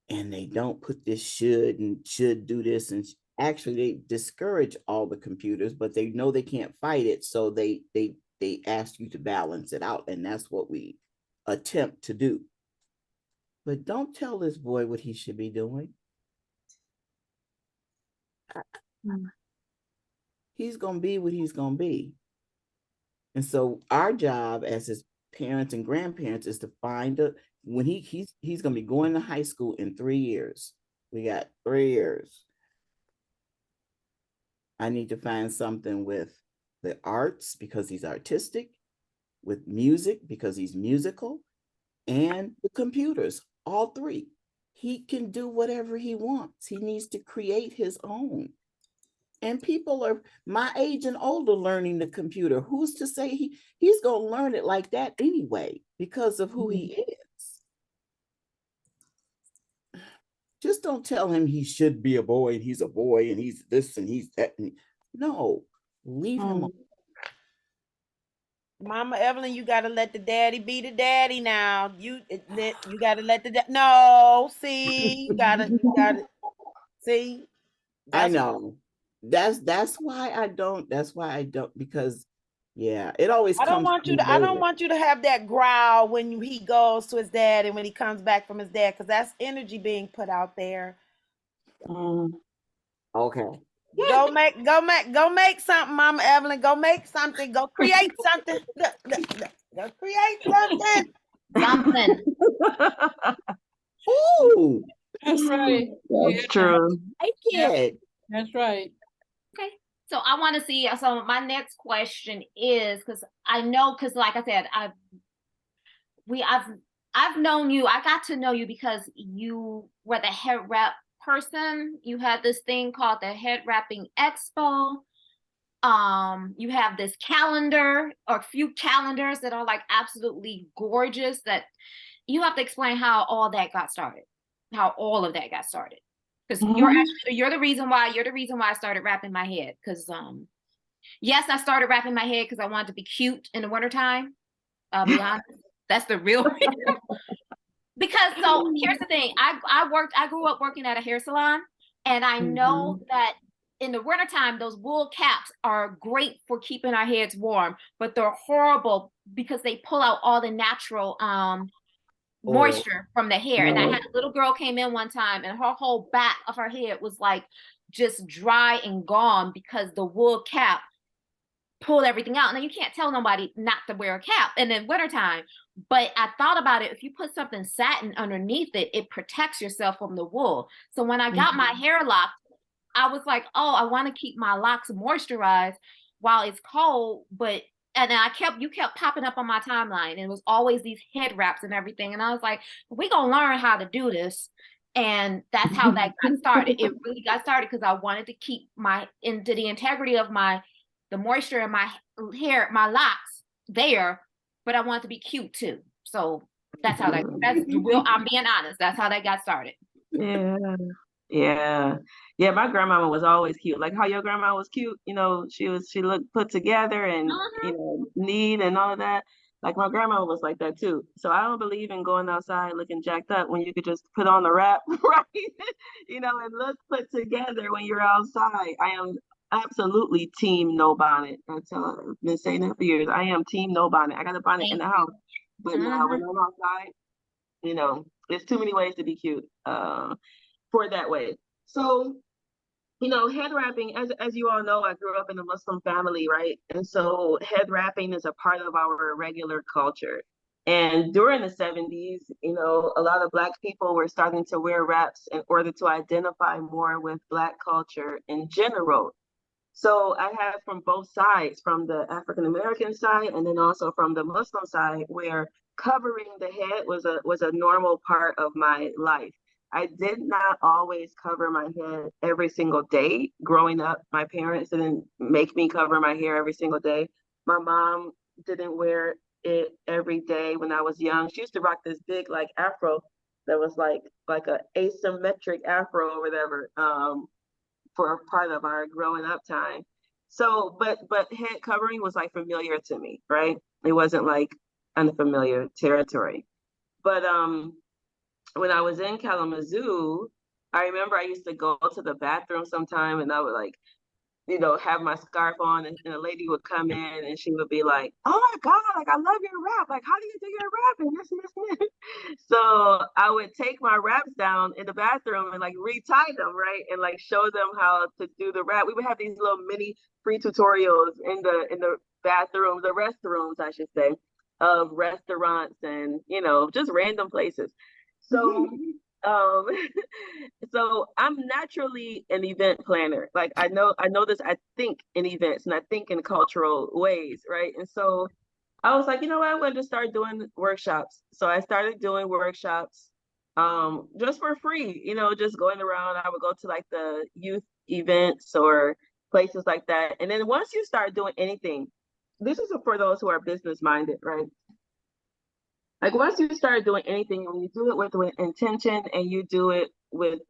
And they don't put this should do this. And actually, they discourage all the computers, but they know they can't fight it. So they ask you to balance it out. And that's what we attempt to do. But don't tell this boy what he should be doing. He's going to be what he's going to be. And so our job as his parents and grandparents is to find when he's going to be going to high school in 3 years. We got 3 years. I need to find something with the arts because he's artistic, with music because he's musical, and the computers, all three. He can do whatever he wants. He needs to create his own. And people are my age and older learning the computer. Who's to say he's going to learn it like that anyway because of who he is? Just don't tell him he should be a boy and he's a boy and he's this and he's that. No, leave him alone. Mama Evelyn, you gotta let the daddy be the daddy now. You gotta let the no. See, you gotta see. I know. That's why I don't. That's why I don't, because yeah, it always I don't comes want you from to. I don't later. want you to have that growl when he goes to his dad and when he comes back from his dad, because that's energy being put out there. Okay. Go make something, Mama Evelyn. Go make something. Go create something. Go create something. Something. Ooh, That's right. That's true. I get. That's right. Okay. So I want to see. So my next question is, because I know, because like I said, I've known you. I got to know you because you were the head wrap person. You had this thing called the Head Wrapping Expo. You have this calendar or a few calendars that are like absolutely gorgeous. That you have to explain how all that got started. How all of that got started. Because you're the reason why I started wrapping my head. Because yes, I started wrapping my head because I wanted to be cute in the wintertime. I'll be honest. That's the real reason. Because so here's the thing. I grew up working at a hair salon, and I know that in the wintertime, those wool caps are great for keeping our heads warm, but they're horrible because they pull out all the natural moisture from the hair. And I had a little girl came in one time and her whole back of her head was like just dry and gone because the wool cap pulled everything out. And then you can't tell nobody not to wear a cap in the wintertime. But I thought about it. If you put something satin underneath it, it protects yourself from the wool. So when I got my hair locked, I was like, oh, I want to keep my locks moisturized while it's cold. And then you kept popping up on my timeline. And it was always these head wraps and everything. And I was like, we're going to learn how to do this. And that's how that got started. It really got started because I wanted to keep into the integrity of the moisture in my hair, my locks there, but I wanted to be cute too. So that's how that's real. I'm being honest. That's how that got started. Yeah. My grandmama was always cute. Like how your grandma was cute, she looked put together and neat and all of that. Like my grandma was like that too. So I don't believe in going outside looking jacked up when you could just put on the wrap, right? And look put together when you're outside. I am absolutely team no bonnet. That's I've been saying that for years. I am team no bonnet. I got a bonnet in the house, but now when I'm outside, there's too many ways to be cute for that way. So, head wrapping, as you all know, I grew up in a Muslim family, right? And so head wrapping is a part of our regular culture. And during the 70s, a lot of Black people were starting to wear wraps in order to identify more with Black culture in general. So I have from both sides, from the African American side and then also from the Muslim side, where covering the head was a normal part of my life. I did not always cover my head every single day. Growing up, my parents didn't make me cover my hair every single day. My mom didn't wear it every day when I was young. She used to rock this big like afro that was like a asymmetric afro or whatever. For a part of our growing up time. So, but head covering was like familiar to me, right? It wasn't like unfamiliar territory. But when I was in Kalamazoo, I remember I used to go to the bathroom sometime and I would like, have my scarf on and a lady would come in and she would be like, oh my God, like, I love your wrap. Like, how do you do your wrapping? This. So I would take my wraps down in the bathroom and like retie them, right? And like show them how to do the wrap. We would have these little mini free tutorials in the bathrooms or restrooms, I should say, of restaurants and, you know, just random places. So, um, so I'm naturally an event planner. Like I know this, I think in events and I think in cultural ways, right? And so I was like, you know what, I'm going to start doing workshops. So I started doing workshops just for free, you know, just going around. I would go to like the youth events or places like that. And then once you start doing anything, this is for those who are business minded, right? Like once you start doing anything, when you do it with intention and you do it with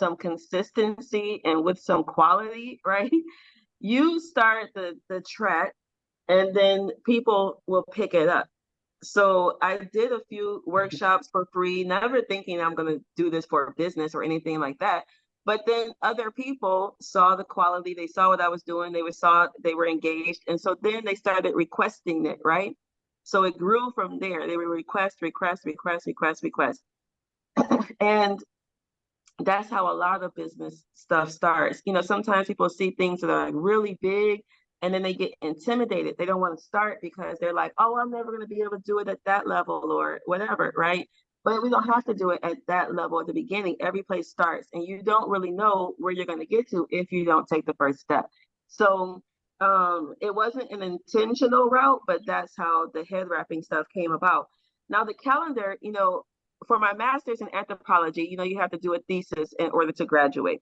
some consistency and with some quality, right? You start the track and then people will pick it up. So I did a few workshops for free, never thinking I'm going to do this for business or anything like that. But then other people saw the quality, they saw what I was doing, they were engaged. And so then they started requesting it, right? So it grew from there. They would request. And that's how a lot of business stuff starts. You know, sometimes people see things that are like really big and then they get intimidated. They don't want to start because they're like, oh, I'm never going to be able to do it at that level or whatever, right? But we don't have to do it at that level at the beginning. Every place starts and you don't really know where you're going to get to if you don't take the first step. So it wasn't an intentional route, but that's how the head wrapping stuff came about. Now the calendar, you know, for my master's in anthropology, you know, you have to do a thesis in order to graduate.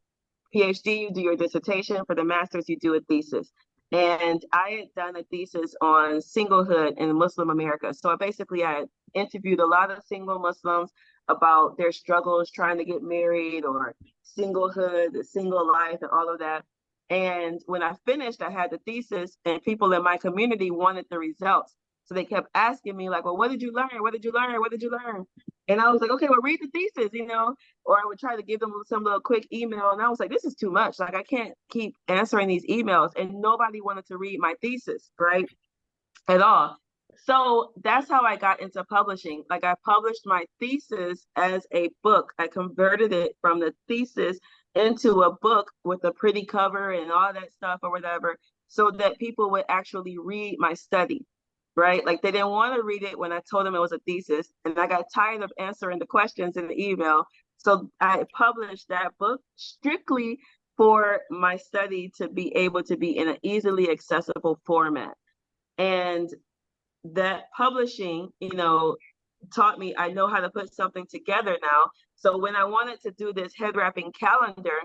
PhD, you do your dissertation. For the master's, you do a thesis. And I had done a thesis on singlehood in Muslim America. So I had interviewed a lot of single Muslims about their struggles trying to get married or singlehood, the single life and all of that. And when I finished, I had the thesis and people in my community wanted the results. So they kept asking me like, well, what did you learn? What did you learn? What did you learn? And I was like, okay, well, read the thesis, you know, or I would try to give them some little quick email. And I was like, this is too much. Like, I can't keep answering these emails. And nobody wanted to read my thesis, right? At all. So that's how I got into publishing. Like I published my thesis as a book. I converted it from the thesis into a book with a pretty cover and all that stuff or whatever, so that people would actually read my study. Right? Like they didn't want to read it when I told them it was a thesis. And I got tired of answering the questions in the email. So I published that book strictly for my study to be able to be in an easily accessible format. And that publishing, you know, taught me I know how to put something together now. So when I wanted to do this head wrapping calendar,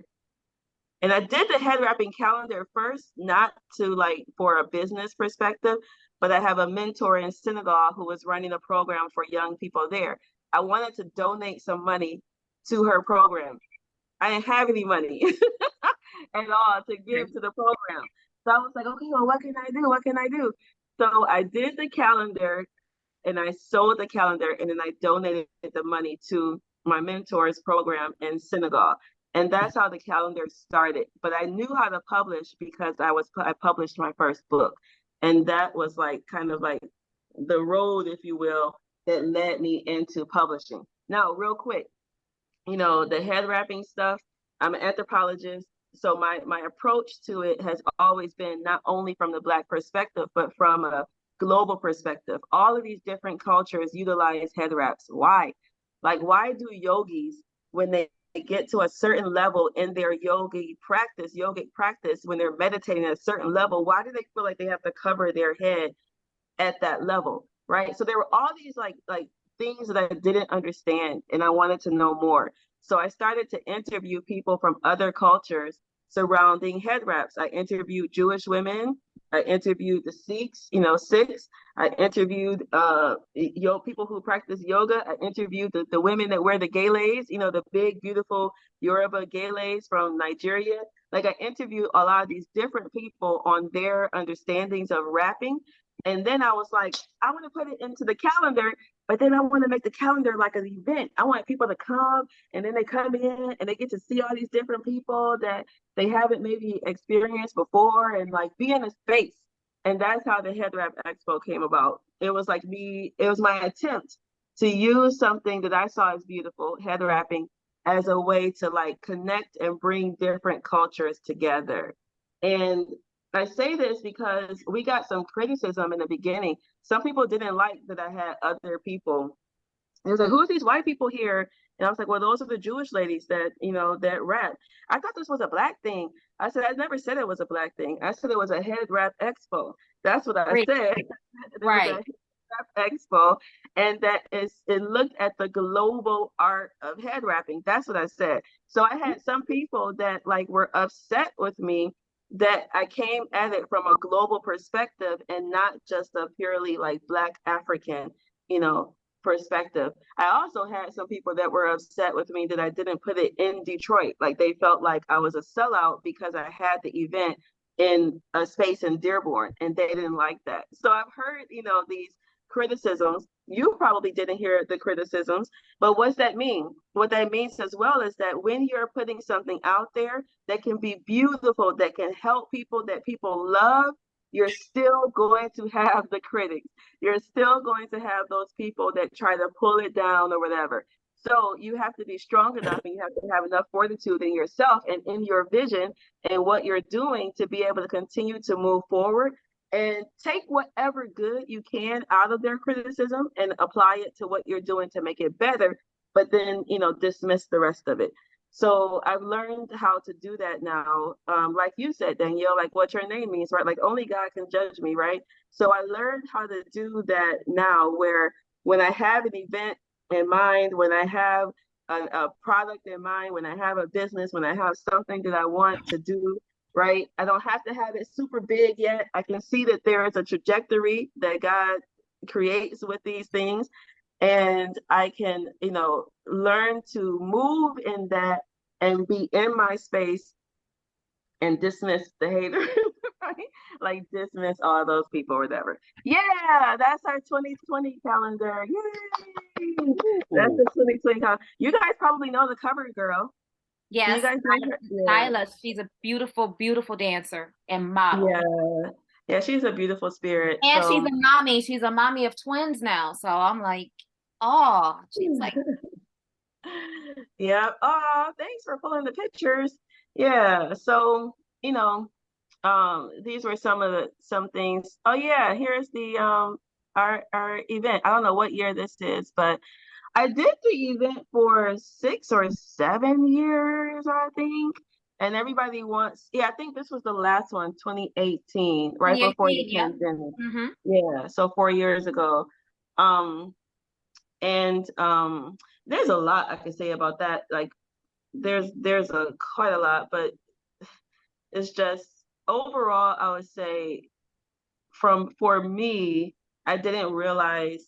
and I did the head wrapping calendar first, not to like for a business perspective, but I have a mentor in Senegal who was running a program for young people there. I wanted to donate some money to her program. I didn't have any money at all to give to the program. So I was like, okay, well, what can I do? What can I do? So I did the calendar and I sold the calendar and then I donated the money to my mentor's program in Senegal. And that's how the calendar started. But I knew how to publish because I published my first book. And that was like kind of like the road, if you will, that led me into publishing. Now, real quick, you know, the head wrapping stuff, I'm an anthropologist. So my approach to it has always been not only from the Black perspective, but from a global perspective. All of these different cultures utilize head wraps. Why? Like, why do yogis, when they get to a certain level in their yogic practice, when they're meditating at a certain level, why do they feel like they have to cover their head at that level, right? So there were all these like things that I didn't understand and I wanted to know more. So I started to interview people from other cultures surrounding head wraps. I interviewed Jewish women. I interviewed the Sikhs. I interviewed people who practice yoga. I interviewed the women that wear the geles, the big, beautiful Yoruba geles from Nigeria. Like I interviewed a lot of these different people on their understandings of wrapping. And then I was like, I want to put it into the calendar, but then I want to make the calendar like an event. I want people to come and then they come in and they get to see all these different people that they haven't maybe experienced before and like be in a space. And that's how the Head Wrap Expo came about. It was my attempt to use something that I saw as beautiful, head wrapping, as a way to like connect and bring different cultures together. And I say this because we got some criticism in the beginning. Some people didn't like that I had other people. It was like, who's these white people here? And I was like, well, those are the Jewish ladies that, that rap. I thought this was a black thing. I said, I never said it was a black thing. I said it was a head rap expo. That's what I said. It was a Right. head rap expo. And it looked at the global art of head rapping. That's what I said. So I had some people that like were upset with me that I came at it from a global perspective and not just a purely like Black African, perspective. I also had some people that were upset with me that I didn't put it in Detroit. Like they felt like I was a sellout because I had the event in a space in Dearborn, and they didn't like that. So I've heard, these criticisms. You probably didn't hear the criticisms, but what's that mean? What that means as well is that when you're putting something out there that can be beautiful, that can help people, that people love, you're still going to have the critics. You're still going to have those people that try to pull it down or whatever. So you have to be strong enough and you have to have enough fortitude in yourself and in your vision and what you're doing to be able to continue to move forward and take whatever good you can out of their criticism and apply it to what you're doing to make it better, but then, dismiss the rest of it. So I've learned how to do that now. Like you said, Danyelle, like what your name means, right? Like only God can judge me, right? So I learned how to do that now, where when I have an event in mind, when I have a product in mind, when I have a business, when I have something that I want to do, right? I don't have to have it super big yet. I can see that there is a trajectory that God creates with these things. And I can, learn to move in that and be in my space and dismiss the haters, right? Like dismiss all those people or whatever. Yeah, that's our 2020 calendar. Yay! That's the 2020 calendar. You guys probably know the cover girl. Yes, You guys know her? Yeah. Nyla, she's a beautiful, beautiful dancer and model. Yeah. Yeah, she's a beautiful spirit. And So she's a mommy. She's a mommy of twins now. So I'm like, oh, she's like, yeah. Oh, thanks for pulling the pictures. Yeah. So, these were some things. Oh yeah, here's the our event. I don't know what year this is, but I did the event for 6 or 7 years, I think. And everybody wants, I think this was the last one, 2018, right before the 2018, yeah. pandemic. Mm-hmm. Yeah, so 4 years ago. And there's a lot I can say about that. Like there's quite a lot, but it's just overall, I would say for me, I didn't realize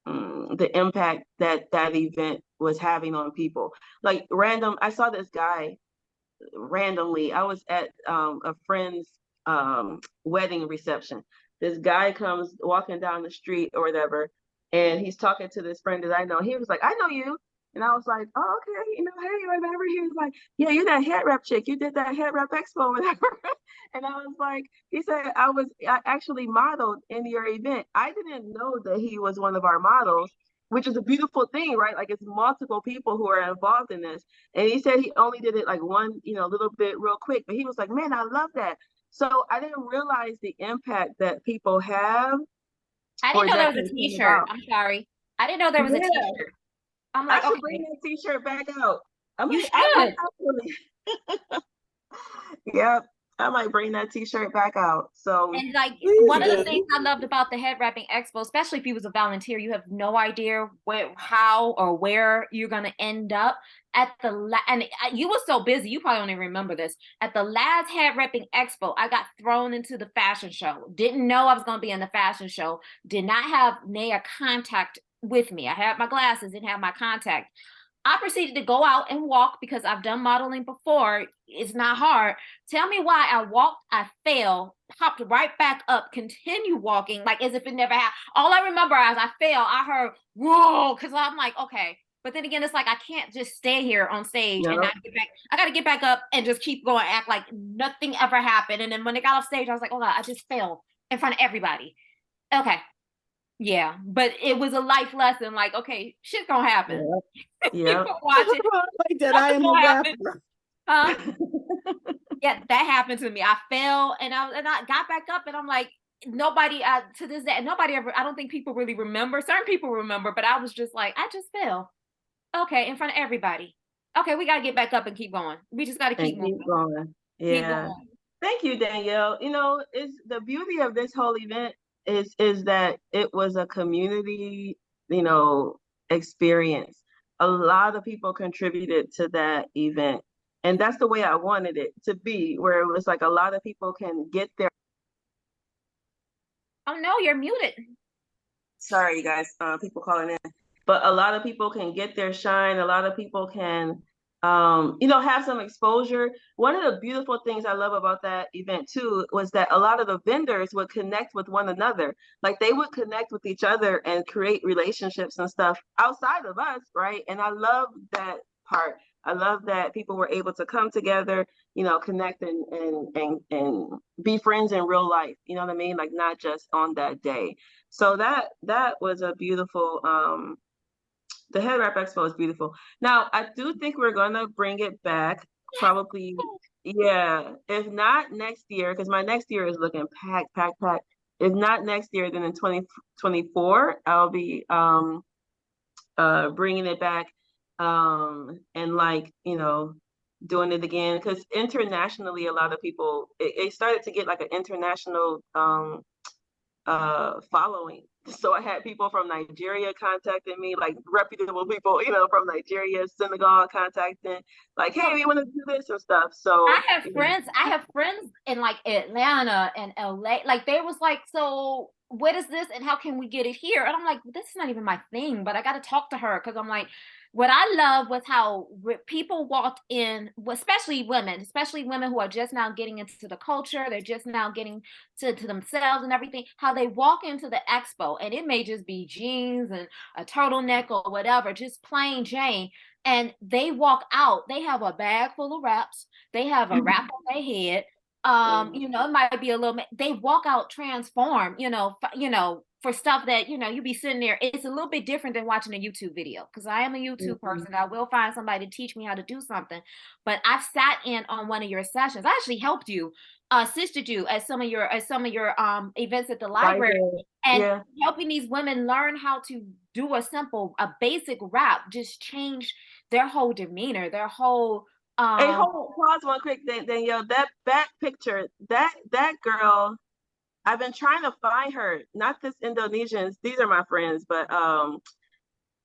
the impact that event was having on people. Like I saw this guy randomly. I was at a friend's wedding reception. This guy comes walking down the street or whatever, and he's talking to this friend that I know. He was like, I know you. And I was like, oh, okay, hey, whatever. He was like, yeah, you're that head wrap chick. You did that head wrap expo or whatever. And I was like, he said, I actually modeled in your event. I didn't know that he was one of our models, which is a beautiful thing, right? Like it's multiple people who are involved in this. And he said he only did it like one, little bit real quick, but he was like, man, I love that. So I didn't realize the impact that people have. I didn't know there was a t-shirt. I'm sorry. I didn't know there was a t-shirt. I'm like, I should okay. bring that t-shirt back out. You should. Yep. I might bring that t-shirt back out. So and like one of the things I loved about the head wrapping expo, especially if you was a volunteer, you have no idea how or where you're gonna end up at and you were so busy, you probably don't even remember this. At the last head wrapping expo, I got thrown into the fashion show. Didn't know I was gonna be in the fashion show. Did not have Naya contact with me. I had my glasses, didn't have my contact. I proceeded to go out and walk because I've done modeling before. It's not hard. Tell me why I walked, I fell, popped right back up, continue walking like as if it never happened. All I remember as I fell, I heard, whoa, because I'm like, okay. But then again, it's like, I can't just stay here on stage and not get back. I got to get back up and just keep going, act like nothing ever happened. And then when they got off stage, I was like, oh God, I just fell in front of everybody. Okay. Yeah, but it was a life lesson. Like, okay, shit's gonna happen. Yeah. Like that, I am a rapper. Huh? Yeah, that happened to me. I fell and I got back up and I'm like, nobody to this day, nobody ever, I don't think people really remember. Certain people remember, but I was just like, I just fell. Okay, in front of everybody. Okay, we gotta get back up and keep going. We just gotta And keep moving. keep going. Keep Yeah. going. Thank you, Danyelle. You know, it's the beauty of this whole event is that it was a community, you know, experience. A lot of people contributed to that event. And that's the way I wanted it to be, where it was like a lot of people can get their Oh no, you're muted. sorry, you guys, people calling in, but a lot of people can get their shine. A lot of people can, you know, have some exposure. One of the beautiful things I love about that event too was that a lot of the vendors would connect with one another. Like they would connect with each other and create relationships and stuff outside of us, right? And I love that part. I love that people were able to come together, you know, connect and be friends in real life. You know what I mean? Like not just on that day. So that was a beautiful the Head Wrap Expo is beautiful. Now I do think we're gonna bring it back probably, yeah, if not next year, because my next year is looking packed. If not next year, then in 2024 I'll be bringing it back and like, you know, doing it again because internationally a lot of people it started to get like an international following. So I had people from Nigeria contacting me, like reputable people, you know, from Nigeria, Senegal contacting, like, hey, we want to do this and stuff. So I have friends in like Atlanta and LA. Like they was like, so what is this and how can we get it here? And I'm like, this is not even my thing, but I got to talk to her because I'm like, what I love was how people walked in, especially women who are just now getting into the culture. They're just now getting to themselves and everything, how they walk into the expo and it may just be jeans and a turtleneck or whatever, just plain Jane. And they walk out, they have a bag full of wraps. They have a wrap on their head. You know, it might be a little, they walk out transformed, you know, for stuff that, you know, you be sitting there. It's a little bit different than watching a YouTube video because I am a YouTube person. I will find somebody to teach me how to do something. But I've sat in on one of your sessions. I actually helped you, assisted you at some of your events at the library and helping these women learn how to do a basic rap, just change their whole demeanor, their whole hey, hold pause one quick, Danyelle. That back picture, that girl, I've been trying to find her. Not this Indonesians, these are my friends, but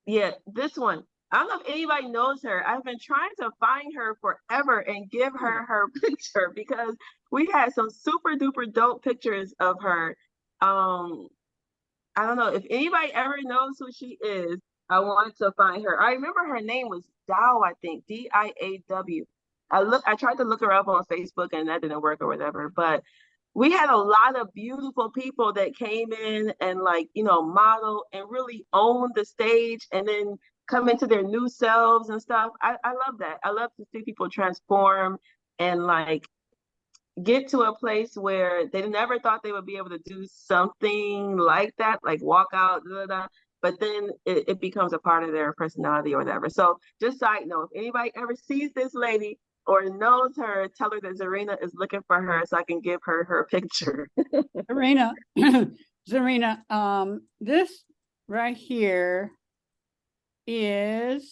yeah, this one. I don't know if anybody knows her. I've been trying to find her forever and give her her picture because we had some super duper dope pictures of her. I don't know if anybody ever knows who she is. I wanted to find her. I remember her name was Dow, I think, Diaw. I tried to look her up on Facebook and that didn't work or whatever, but we had a lot of beautiful people that came in and like, you know, model and really own the stage and then come into their new selves and stuff. I love that. I love to see people transform and like get to a place where they never thought they would be able to do something like that, like walk out, but then it becomes a part of their personality or whatever. So just side note, if anybody ever sees this lady or knows her, tell her that Zarinah is looking for her so I can give her her picture. Zarinah, this right here is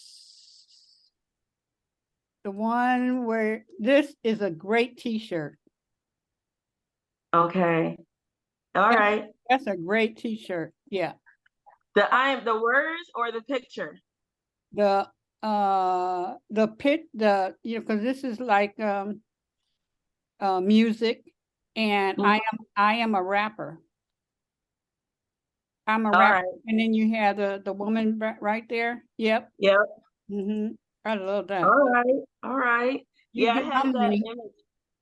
the one where this is a great t-shirt. Okay. All right. That's a great t-shirt. Yeah. The words or the picture? The you know, because this is like music and I am a rapper. I'm a rapper. Right. And then you have the woman right there. Yep. I love that. All right. Yeah, I had that image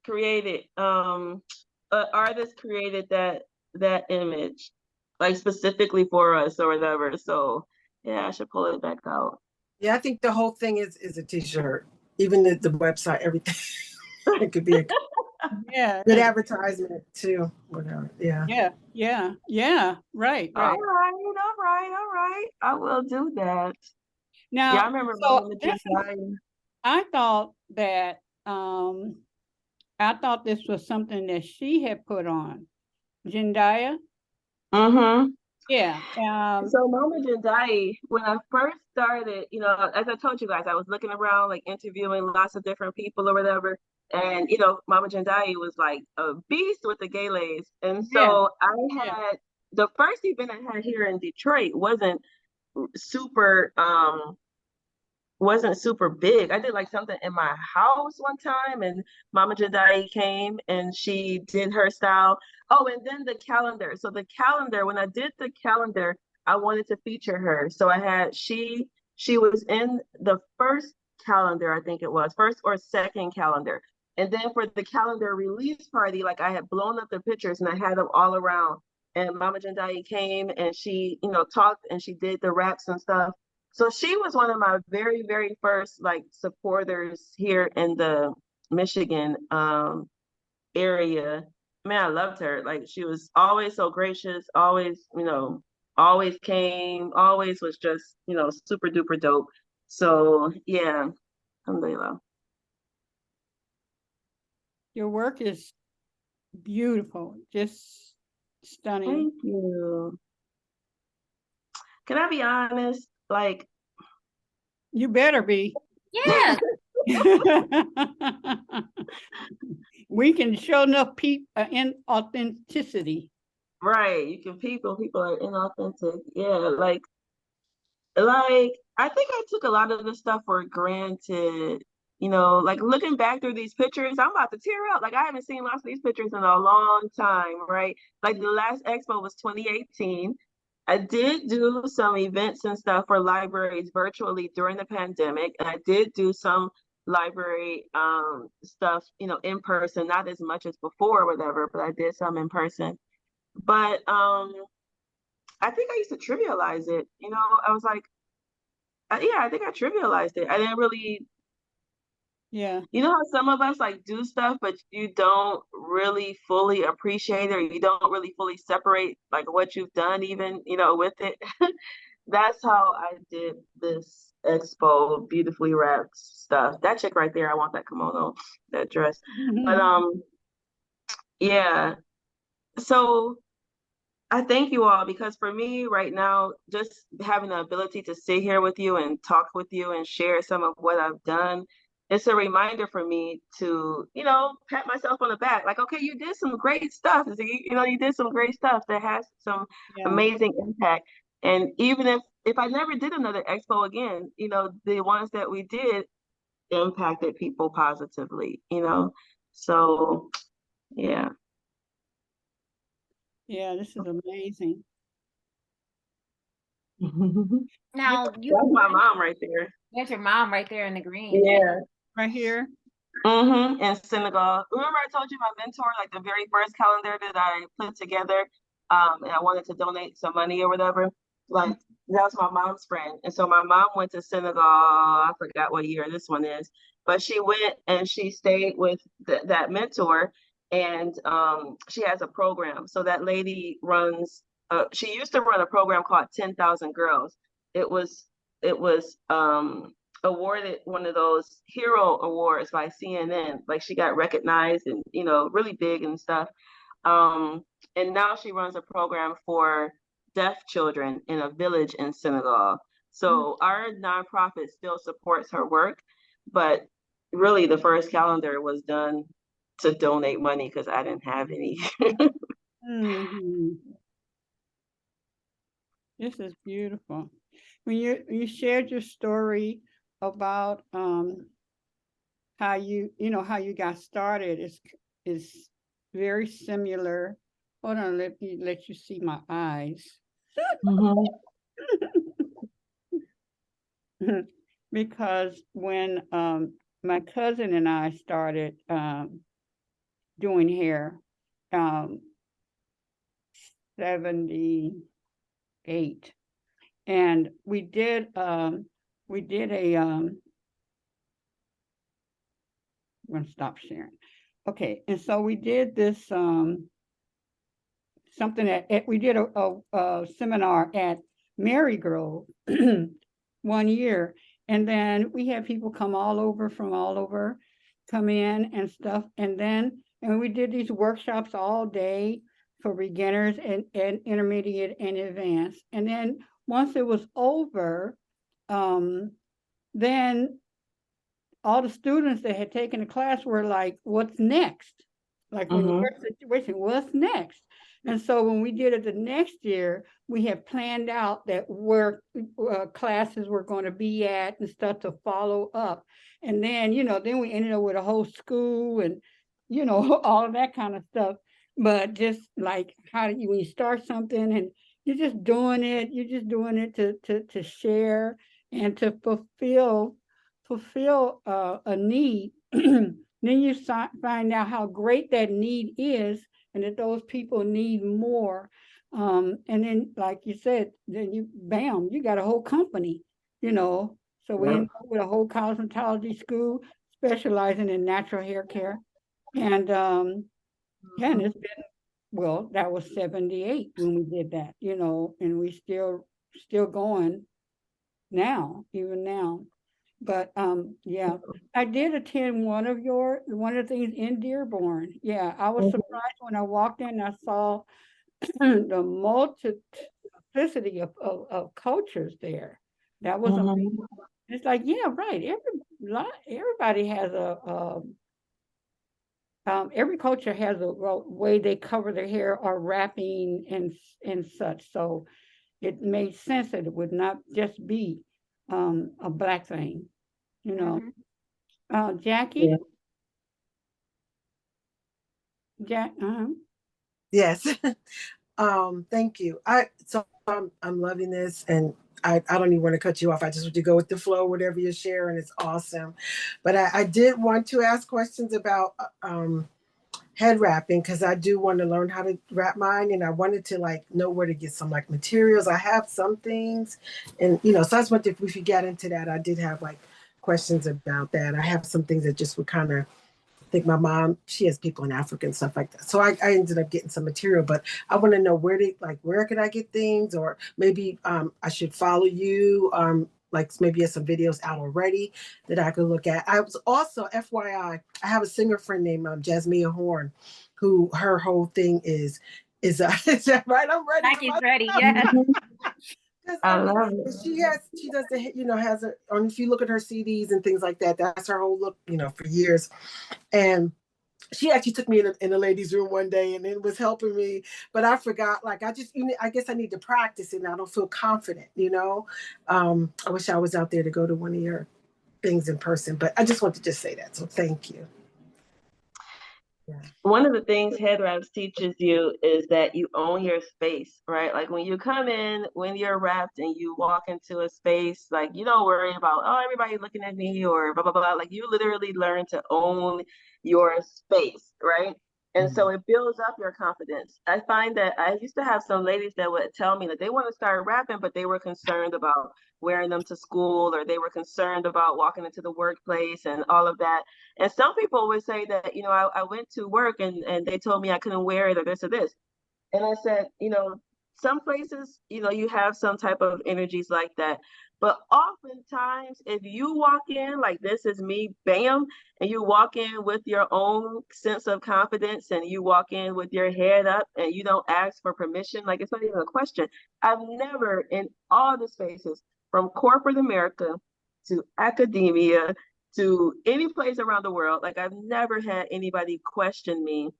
created. Artist created that image, like specifically for us or whatever. So yeah, I should pull it back out. Yeah, I think the whole thing is a t-shirt. Even the website, everything. It could be a good advertisement too. Whatever. Yeah. Right. All right. I will do that. Now, yeah, I remember I thought that I thought this was something that she had put on. Jendaya? Mm-hmm. Yeah. So Mama Jendai, when I first started, you know, as I told you guys, I was looking around, like interviewing lots of different people or whatever. And, you know, Mama Jendai was like a beast with the galas. And Yeah. so I Yeah. had the first event I had here in Detroit super wasn't super big. I did like something in my house one time, and Mama Jadai came and she did her style. Oh, and then the calendar. So the calendar, when I did the calendar, I wanted to feature her. So I had she was in the first calendar, I think it was, first or second calendar. And then for the calendar release party, like I had blown up the pictures and I had them all around. And Mama Jandai came and she, you know, talked and she did the raps and stuff. So she was one of my very, very first like supporters here in the Michigan area. Man, I loved her. Like she was always so gracious, always, you know, always came, always was just, you know, super duper dope. So yeah, alhamdulillah. Your work is beautiful, just stunning. Thank you. Can I be honest? Like, you better be. Yeah. We can show enough in authenticity. right, you can people are inauthentic. Yeah, like I think I took a lot of this stuff for granted. You know, like looking back through these pictures, I'm about to tear up. Like I haven't seen lots of these pictures in a long time, right? Like the last expo was 2018. I did do some events and stuff for libraries virtually during the pandemic. And I did do some library stuff, you know, in person, not as much as before or whatever, but I did some in person. But I think I used to trivialize it. You know, I was like, yeah, I think I trivialized it. I didn't really, Yeah. you know how some of us like do stuff, but you don't really fully appreciate it, or you don't really fully separate like what you've done, even, you know, with it. That's how I did this expo, beautifully wrapped stuff. That chick right there, I want that kimono, that dress. But yeah. So I thank you all because for me right now, just having the ability to sit here with you and talk with you and share some of what I've done, it's a reminder for me to, you know, pat myself on the back. Like, okay, you did some great stuff. You know, you did some great stuff that has some amazing impact. And even if I never did another expo again, you know, the ones that we did impacted people positively, you know. So yeah. Yeah, this is amazing. Now That's my mom right there. There's your mom right there in the green. Yeah. Right here. In Senegal. Remember I told you my mentor, like the very first calendar that I put together, and I wanted to donate some money or whatever. Like that was my mom's friend. And so my mom went to Senegal, I forgot what year this one is, but she went and she stayed with that mentor, and she has a program. So that lady runs she used to run a program called 10,000 Girls. It was awarded one of those hero awards by CNN. Like she got recognized and, you know, really big and stuff. And now she runs a program for deaf children in a village in Senegal. So our nonprofit still supports her work, but really the first calendar was done to donate money because I didn't have any. This is beautiful. When you shared your story about how you how you got started is very similar. Hold on, let me let you see my eyes. Because when my cousin and I started doing hair, 78, and we did a I'm going to stop sharing. Okay, and so we did this something we did a seminar at Marygrove one year, and then we had people come from all over, come in and stuff. And we did these workshops all day for beginners and intermediate and advanced. And then once it was over, then all the students that had taken the class were like, what's next? Like when you're in a situation, what's next? And so when we did it the next year, we had planned out that where classes were going to be at and stuff to follow up. And then, then we ended up with a whole school and, all of that kind of stuff. But just like when you start something and you're just doing it to share and to fulfill a need, then you find out how great that need is and that those people need more. And then, like you said, then you got a whole company, So we ended up with a whole cosmetology school specializing in natural hair care. And and it's been, that was 78 when we did that, and we still going even now. But yeah, I did attend one of the things in Dearborn. Yeah, I was surprised when I walked in and I saw the multiplicity of cultures there. That was amazing. It's like, yeah, right. Everybody has every culture has a way they cover their hair or wrapping and such. So it made sense that it would not just be a Black thing, Jackie? Yeah. Yes. Thank you. I'm loving this, and I don't even want to cut you off. I just want to go with the flow, whatever you're sharing. It's awesome. But I did want to ask questions about head wrapping, because I do want to learn how to wrap mine, and I wanted to know where to get some materials. I have some things, and so I just wanted, if we could get into that. I did have questions about that. I have some things that just would kind of, I think my mom, she has people in Africa and stuff like that. So I ended up getting some material, but I want to know where can I get things, or maybe I should follow you. Maybe have some videos out already that I could look at. I was also, FYI, I have a singer friend named Jasmia Horn, who her whole thing is that right? I'm ready. Jackie's ready, yes. I love it. She does has if you look at her CDs and things like that, that's her whole look, for years. And she actually took me in the ladies' room one day and it was helping me, but I forgot. I guess I need to practice it and I don't feel confident, I wish I was out there to go to one of your things in person, but I just want to just say that. So thank you. Yeah. One of the things head wraps teaches you is that you own your space, right? Like when you come in, when you're wrapped and you walk into a space, you don't worry about, oh, everybody's looking at me or blah, blah, blah. You literally learn to own your space, right? And so it builds up your confidence. I find that I used to have some ladies that would tell me that they want to start rapping, but they were concerned about wearing them to school, or they were concerned about walking into the workplace and all of that. And some people would say that, I went to work and they told me I couldn't wear it or this or this. And I said, some places, you have some type of energies like that. But oftentimes, if you walk in like this is me, bam, and you walk in with your own sense of confidence and you walk in with your head up and you don't ask for permission, it's not even a question. I've never, in all the spaces, from corporate America to academia to any place around the world, I've never had anybody question me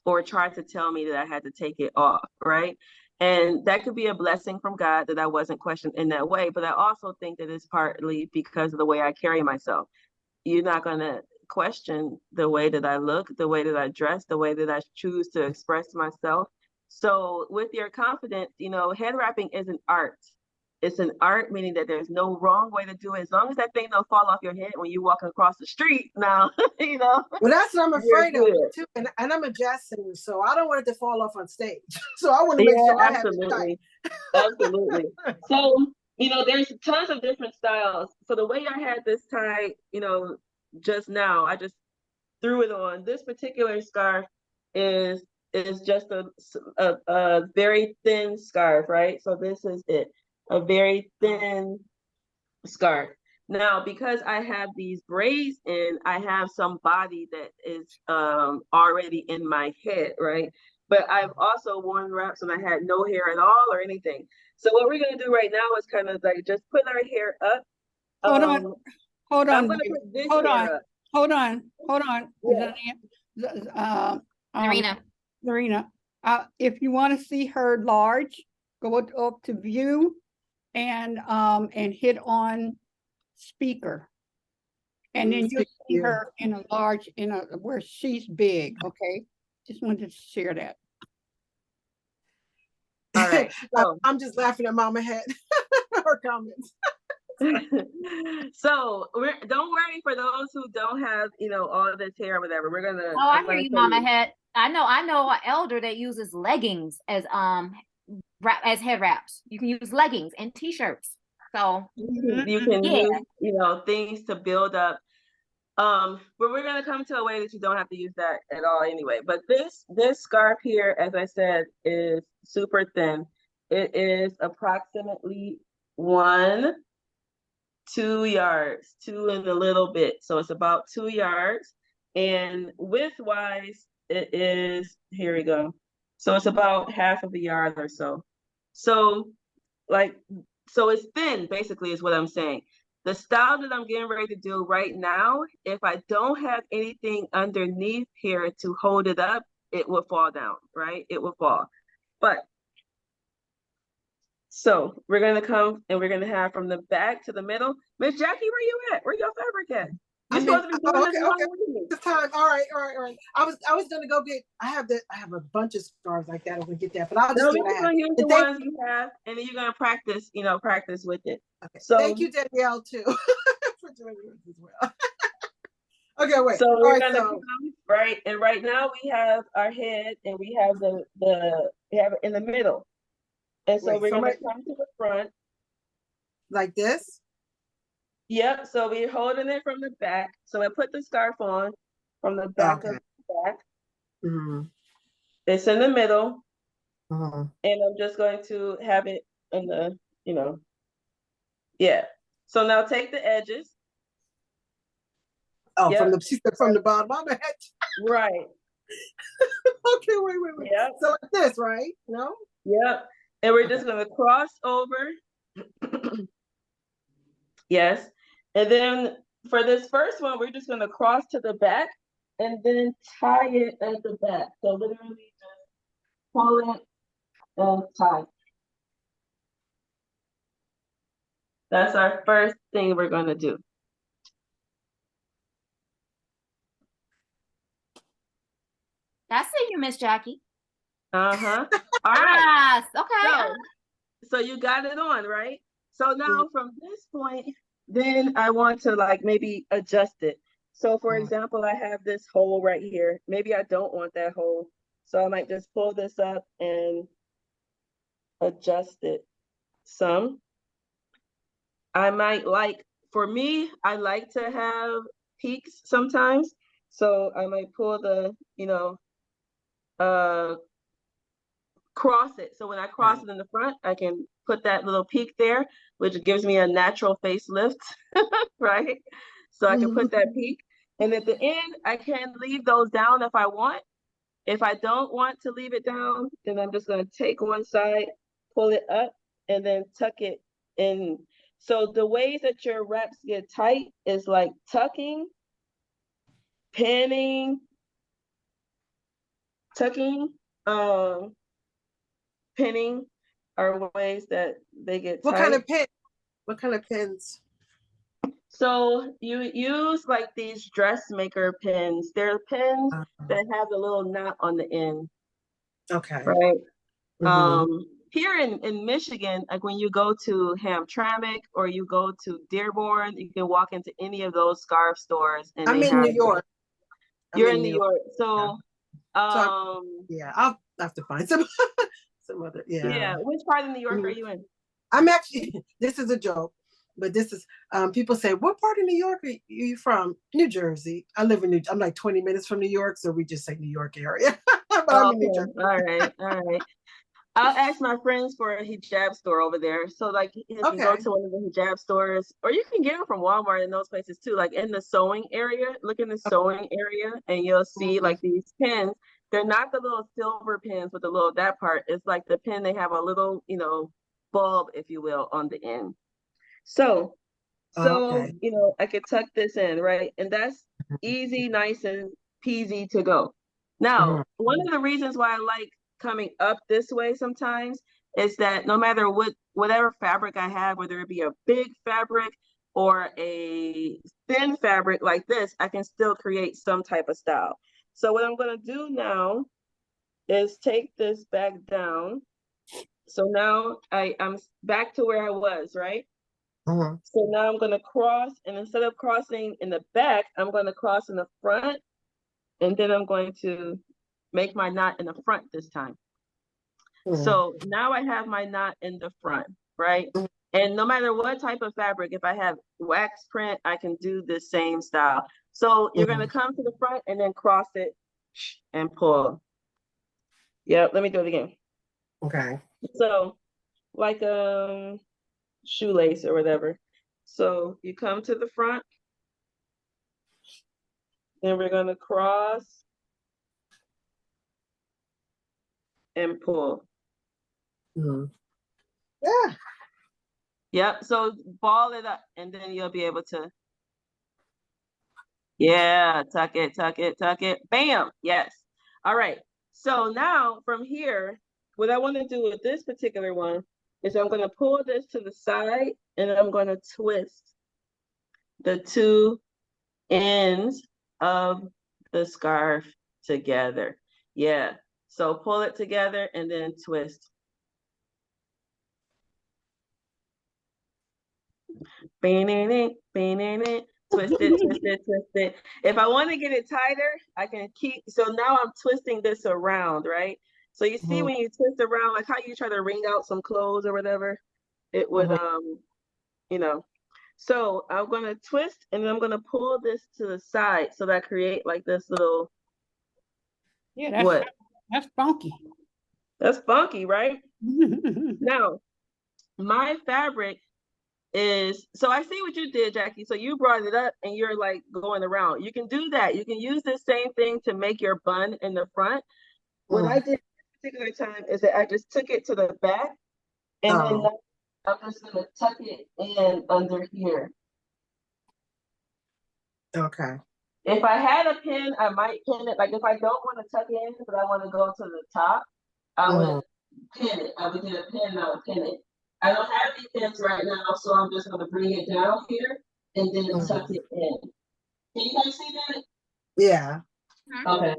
or try to tell me that I had to take it off, right? And that could be a blessing from God that I wasn't questioned in that way. But I also think that it's partly because of the way I carry myself. You're not going to question the way that I look, the way that I dress, the way that I choose to express myself. So with your confidence, head wrapping is an art. It's an art, meaning that there's no wrong way to do it. As long as that thing don't fall off your head when you're walking across the street now, Well, that's what I'm afraid of too. And I'm a jazz singer, so I don't want it to fall off on stage. So I want to make sure I have it tight. Absolutely. So, there's tons of different styles. So the way I had this tie, just now, I just threw it on. This particular scarf is just a very thin scarf, right? So this is it. A very thin scarf. Now, because I have these braids in, I have some body that is already in my head, right? But I've also worn wraps when I had no hair at all or anything. So what we're gonna do right now is kind of like just put our hair up. Hold on, hold I'm on, gonna baby. put this Hold on, hair up. hold on, hold on. Yeah. Zarinah. Zarinah, if you want to see her large, go up to view and hit on speaker. And then you'll see her in a large, where she's big, okay? Just wanted to share that. All right. So I'm just laughing at Mama Head, her comments. So don't worry for those who don't have, all this hair or whatever. We're gonna. Oh, I hear you, Mama Head. I know an elder that uses leggings as head wraps. You can use leggings and t-shirts. So you can use, things to build up. But we're gonna come to a way that you don't have to use that at all anyway. But this scarf here, as I said, is super thin. It is approximately 2 yards, 2 and a little bit. So it's about 2 yards. And width-wise, it is, here we go. So it's about half of a yard or so. So it's thin, basically, is what I'm saying. The style that I'm getting ready to do right now, if I don't have anything underneath here to hold it up, it will fall down, right? It will fall. But so we're gonna come and we're gonna have from the back to the middle. Miss Jackie, where you at? Where your fabric at? You're supposed to be doing this along with me. This time, all right. I was gonna go get. I have a bunch of scarves like that. I'm gonna get that, but I'll just do what I have. Use the ones you have, and then you're gonna practice. Practice with it. Okay. So thank you, Danyelle, too, for doing yours as well. Okay, wait. So we're gonna come, right, and right now we have our head, and we have we have it in the middle, and so we're gonna come to the front like this. Yep. So we're holding it from the back. So I put the scarf on from the back of the back. Mm-hmm. It's in the middle, and I'm just going to have it in the, yeah. So now take the edges. Oh, from the bottom. I'm ahead. Right. Okay, wait. Yep. So like this, right? No? Yep. And we're just gonna cross over. Yes. And then for this first one, we're just gonna cross to the back and then tie it at the back. So literally just pull it and tie. That's our first thing we're gonna do. That's it, you Miss Jackie. Uh-huh. All right. Yes. Okay. So you got it on, right? So now from this point, then I want to like maybe adjust it. So for example, I have this hole right here. Maybe I don't want that hole. So I might just pull this up and adjust it some. I might for me, I like to have peaks sometimes. So I might pull the, cross it. So when I cross it in the front, I can put that little peak there, which gives me a natural facelift, right? So I can put that peak. And at the end, I can leave those down if I want. If I don't want to leave it down, then I'm just going to take one side, pull it up, and then tuck it in. So the ways that your wraps get tight is like tucking, pinning, tucking, pinning are ways that they get tight. What kind of pins? So you use like these dressmaker pins. They're pins that have a little knot on the end. Okay. Right. Here in Michigan, like when you go to Hamtramck or you go to Dearborn, you can walk into any of those scarf stores and I'm in New York. You're in New York. So I'll have to find some other. Yeah. Which part of New York are you in? I'm actually, this is a joke, but this is, people say, what part of New York are you from? New Jersey. I live in I'm like 20 minutes from New York, so we just say New York area. But I'm in New Jersey. All right. I'll ask my friends for a hijab store over there. So like if you go to one of the hijab stores, or you can get them from Walmart and those places too, like in the sewing area, look in the sewing area and you'll see like these pins. They're not the little silver pins with the little, that part. It's like the pin, they have a little, you know, bulb, if you will, on the end. So, you know, I could tuck this in, right? And that's easy, nice and peasy to go. Now, one of the reasons why I like coming up this way sometimes is that no matter whatever fabric I have, whether it be a big fabric or a thin fabric like this, I can still create some type of style. So what I'm going to do now is take this back down. So now I'm back to where I was, right? So now I'm going to cross, and instead of crossing in the back, I'm going to cross in the front, and then I'm going to make my knot in the front this time. So now I have my knot in the front, right? And no matter what type of fabric, if I have wax print, I can do the same style. So you're going to come to the front and then cross it and pull. Yep, let me do it again. Okay. So like shoelace or whatever. So you come to the front, then we're going to cross and pull. Yeah. Yep. So ball it up, and then you'll be able to. Yeah, tuck it, tuck it, tuck it. Bam. Yes. All right. So now from here, what I want to do with this particular one is I'm going to pull this to the side, and I'm going to twist the two ends of the scarf together. Yeah. So pull it together and then twist. Twist it, twist it, twist it. If I want to get it tighter, I can keep, so now I'm twisting this around, right? So you see when you twist around, like how you try to wring out some clothes or whatever, it would, you know. So I'm going to twist, and then I'm going to pull this to the side so that I create like this little, that's funky. That's funky, right? Now, my fabric is, so I see what you did, Jackie. So you brought it up and you're like going around. You can do that. You can use the same thing to make your bun in the front. What I did this particular time is that I just took it to the back, and then I'm just going to tuck it in under here. Okay. If I had a pin, I might pin it. Like if I don't want to tuck it in, but I want to go to the top, I would pin it. I would get a pin and I would pin it. I don't have any pins right now, so I'm just going to bring it down here and then tuck it in. Can you guys see that? Yeah. Okay.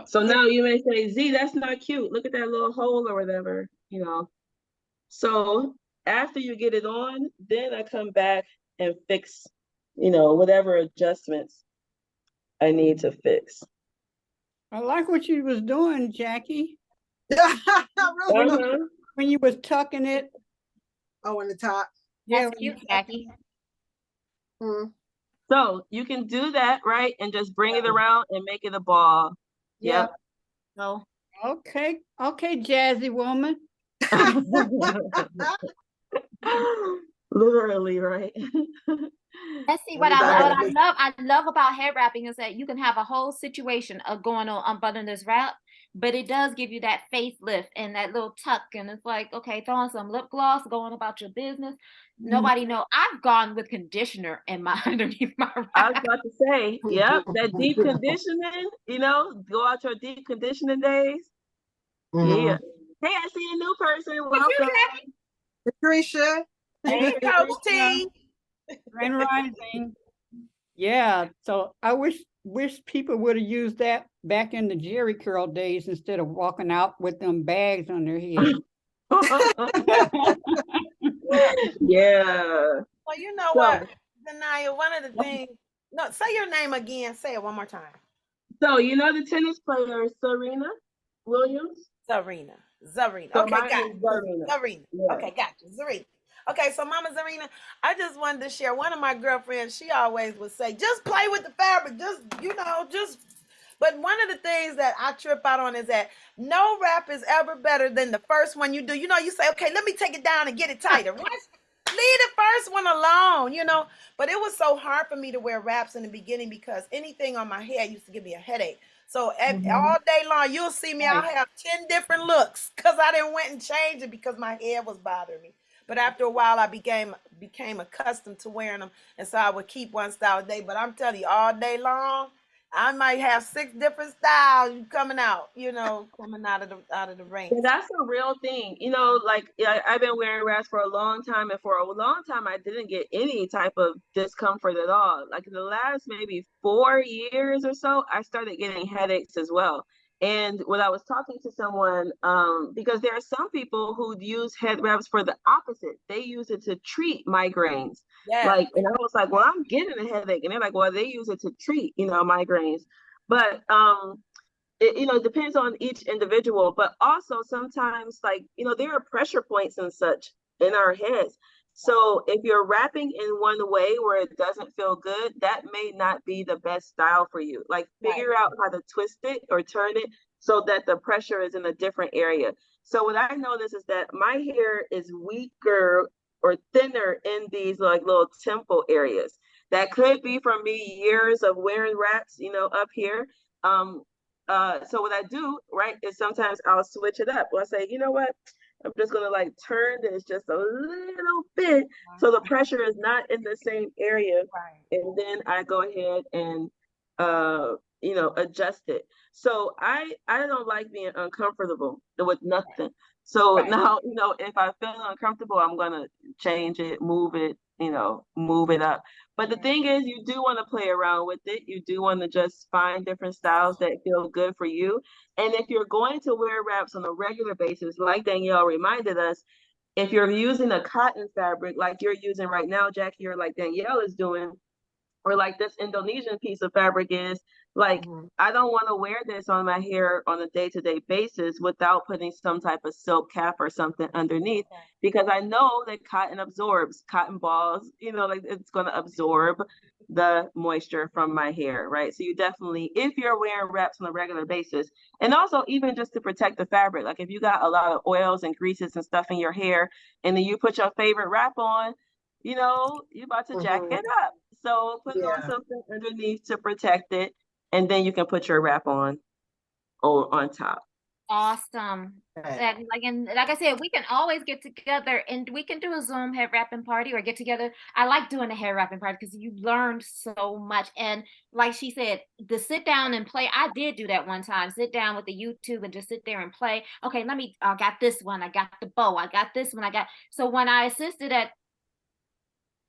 So now you may say, Z, that's not cute. Look at that little hole or whatever, you know. So after you get it on, then I come back and fix, you know, whatever adjustments I need to fix. I like what you was doing, Jackie. Really? When you was tucking it. Oh, in the top. That's cute, Jackie. So you can do that, right? And just bring it around and make it a ball. Yep. So okay, jazzy woman. Literally, right? Let's see what I love about hair wrapping is that you can have a whole situation of going on unbutton this wrap, but it does give you that facelift and that little tuck, and it's like, okay, throw on some lip gloss, going about your business. Nobody know I've gone with conditioner in my underneath my wrap. I was about to say, yep, that deep conditioning, you know, go out your deep conditioning days. Yeah. Hey, I see a new person. Welcome. Patricia. Hey, Coach T. Grand Rising. Yeah, so I wish people would have used that back in the Jerry curl days instead of walking out with them bags on their head. Yeah. Well, you know what, Danyelle, one of the things, no, say your name again. Say it one more time. So, you know the tennis player, Serena Williams? Zarina. So okay, got Zarina. Zarina. Yeah. Okay, got you. Zarina. Okay, so Mama Zarinah, I just wanted to share, one of my girlfriends, she always would say, just play with the fabric. Just, you know, just But one of the things that I trip out on is that no wrap is ever better than the first one you do. You know, you say, okay, let me take it down and get it tighter. Leave the first one alone, you know. But it was so hard for me to wear wraps in the beginning because anything on my head used to give me a headache. So all day long, you'll see me, I'll have 10 different looks because I didn't went and changed it because my hair was bothering me. But after a while, I became accustomed to wearing them. And so I would keep one style a day. But I'm telling you, all day long, I might have 6 different styles coming out, you know, coming out of the ring. Yeah, that's a real thing. You know, like I've been wearing wraps for a long time, and for a long time I didn't get any type of discomfort at all. Like in the last maybe 4 years or so, I started getting headaches as well. And when I was talking to someone, because there are some people who use head wraps for the opposite. They use it to treat migraines. Yeah. Like, and I was like, well, I'm getting a headache. And they're like, well, they use it to treat, migraines. But it depends on each individual, but also sometimes, like, there are pressure points and such in our heads. So if you're wrapping in one way where it doesn't feel good, that may not be the best style for you. Like, figure out how to twist it or turn it so that the pressure is in a different area. So what I notice is that my hair is weaker or thinner in these like little temple areas. That could be from me years of wearing wraps, up here. So what I do, right, is sometimes I'll switch it up. Or I say, you know what, I'm just gonna like turn this just a little bit so the pressure is not in the same area. And then I go ahead and adjust it. So I don't like being uncomfortable with nothing. So now, if I feel uncomfortable, I'm gonna change it, move it, move it up. But the thing is, you do want to play around with it. You do want to just find different styles that feel good for you. And if you're going to wear wraps on a regular basis, like Danyelle reminded us, if you're using a cotton fabric like you're using right now, Jackie, or like Danyelle is doing, or like this Indonesian piece of fabric is, like, I don't want to wear this on my hair on a day-to-day basis without putting some type of silk cap or something underneath, because I know that cotton absorbs, cotton balls, like it's going to absorb the moisture from my hair, right? So you definitely, if you're wearing wraps on a regular basis, and also even just to protect the fabric, like if you got a lot of oils and greases and stuff in your hair, and then you put your favorite wrap on, you're about to jack it up. So put on something underneath to protect it, and then you can put your wrap on top. Awesome. Like I said, we can always get together and we can do a Zoom hair wrapping party or get together. I like doing a hair wrapping party because you learned so much. And like she said, the sit down and play. I did do that one time. Sit down with the YouTube and just sit there and play. Okay, I got this one. I got the bow. I got this one. So when I assisted at,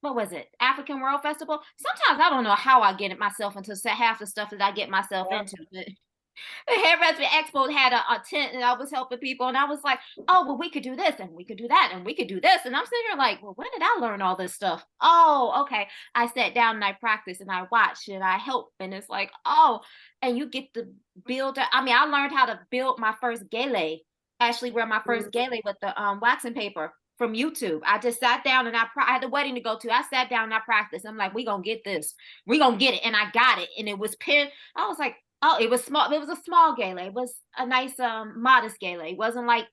what was it, African World Festival, sometimes I don't know how I get it myself into half the stuff that I get myself into. But the Hair Wrapping Expo had a tent and I was helping people, and I was like, oh, well, we could do this and we could do that and we could do this. And I'm sitting here like, well, when did I learn all this stuff? Oh, okay. I sat down and I practiced and I watched and I helped. And it's like, oh, and you get to build. I learned how to build my first gele, actually wear my first gele with the waxing paper from YouTube. I just sat down and I had a wedding to go to. I sat down and I practiced. I'm like, we gonna get this. We gonna get it. And I got it. And it was pinned. I was like, oh, it was small. It was a small gele. It was a nice, modest gele. It wasn't like,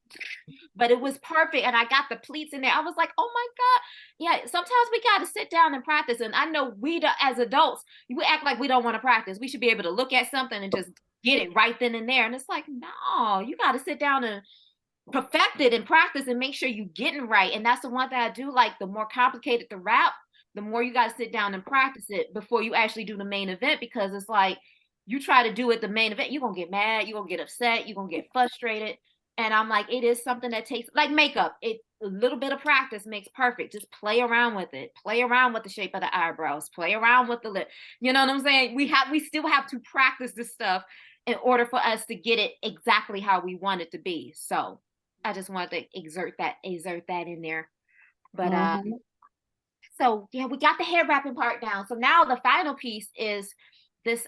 but it was perfect. And I got the pleats in there. I was like, oh my God. Yeah, sometimes we got to sit down and practice. And I know as adults, we act like we don't want to practice. We should be able to look at something and just get it right then and there. And it's like, no, you got to sit down and perfect it and practice and make sure you're getting right. And that's the one thing I do like. The more complicated the wrap, the more you got to sit down and practice it before you actually do the main event, because it's like, you try to do it the main event, you're gonna get mad, you're gonna get upset, you're gonna get frustrated. And I'm like, it is something that takes, like makeup, a little bit of practice makes perfect. Just play around with it, play around with the shape of the eyebrows, play around with the lip, you know what I'm saying? We still have to practice this stuff in order for us to get it exactly how we want it to be. So I just wanted to exert that in there. But so yeah, we got the hair wrapping part down. So now the final piece is this,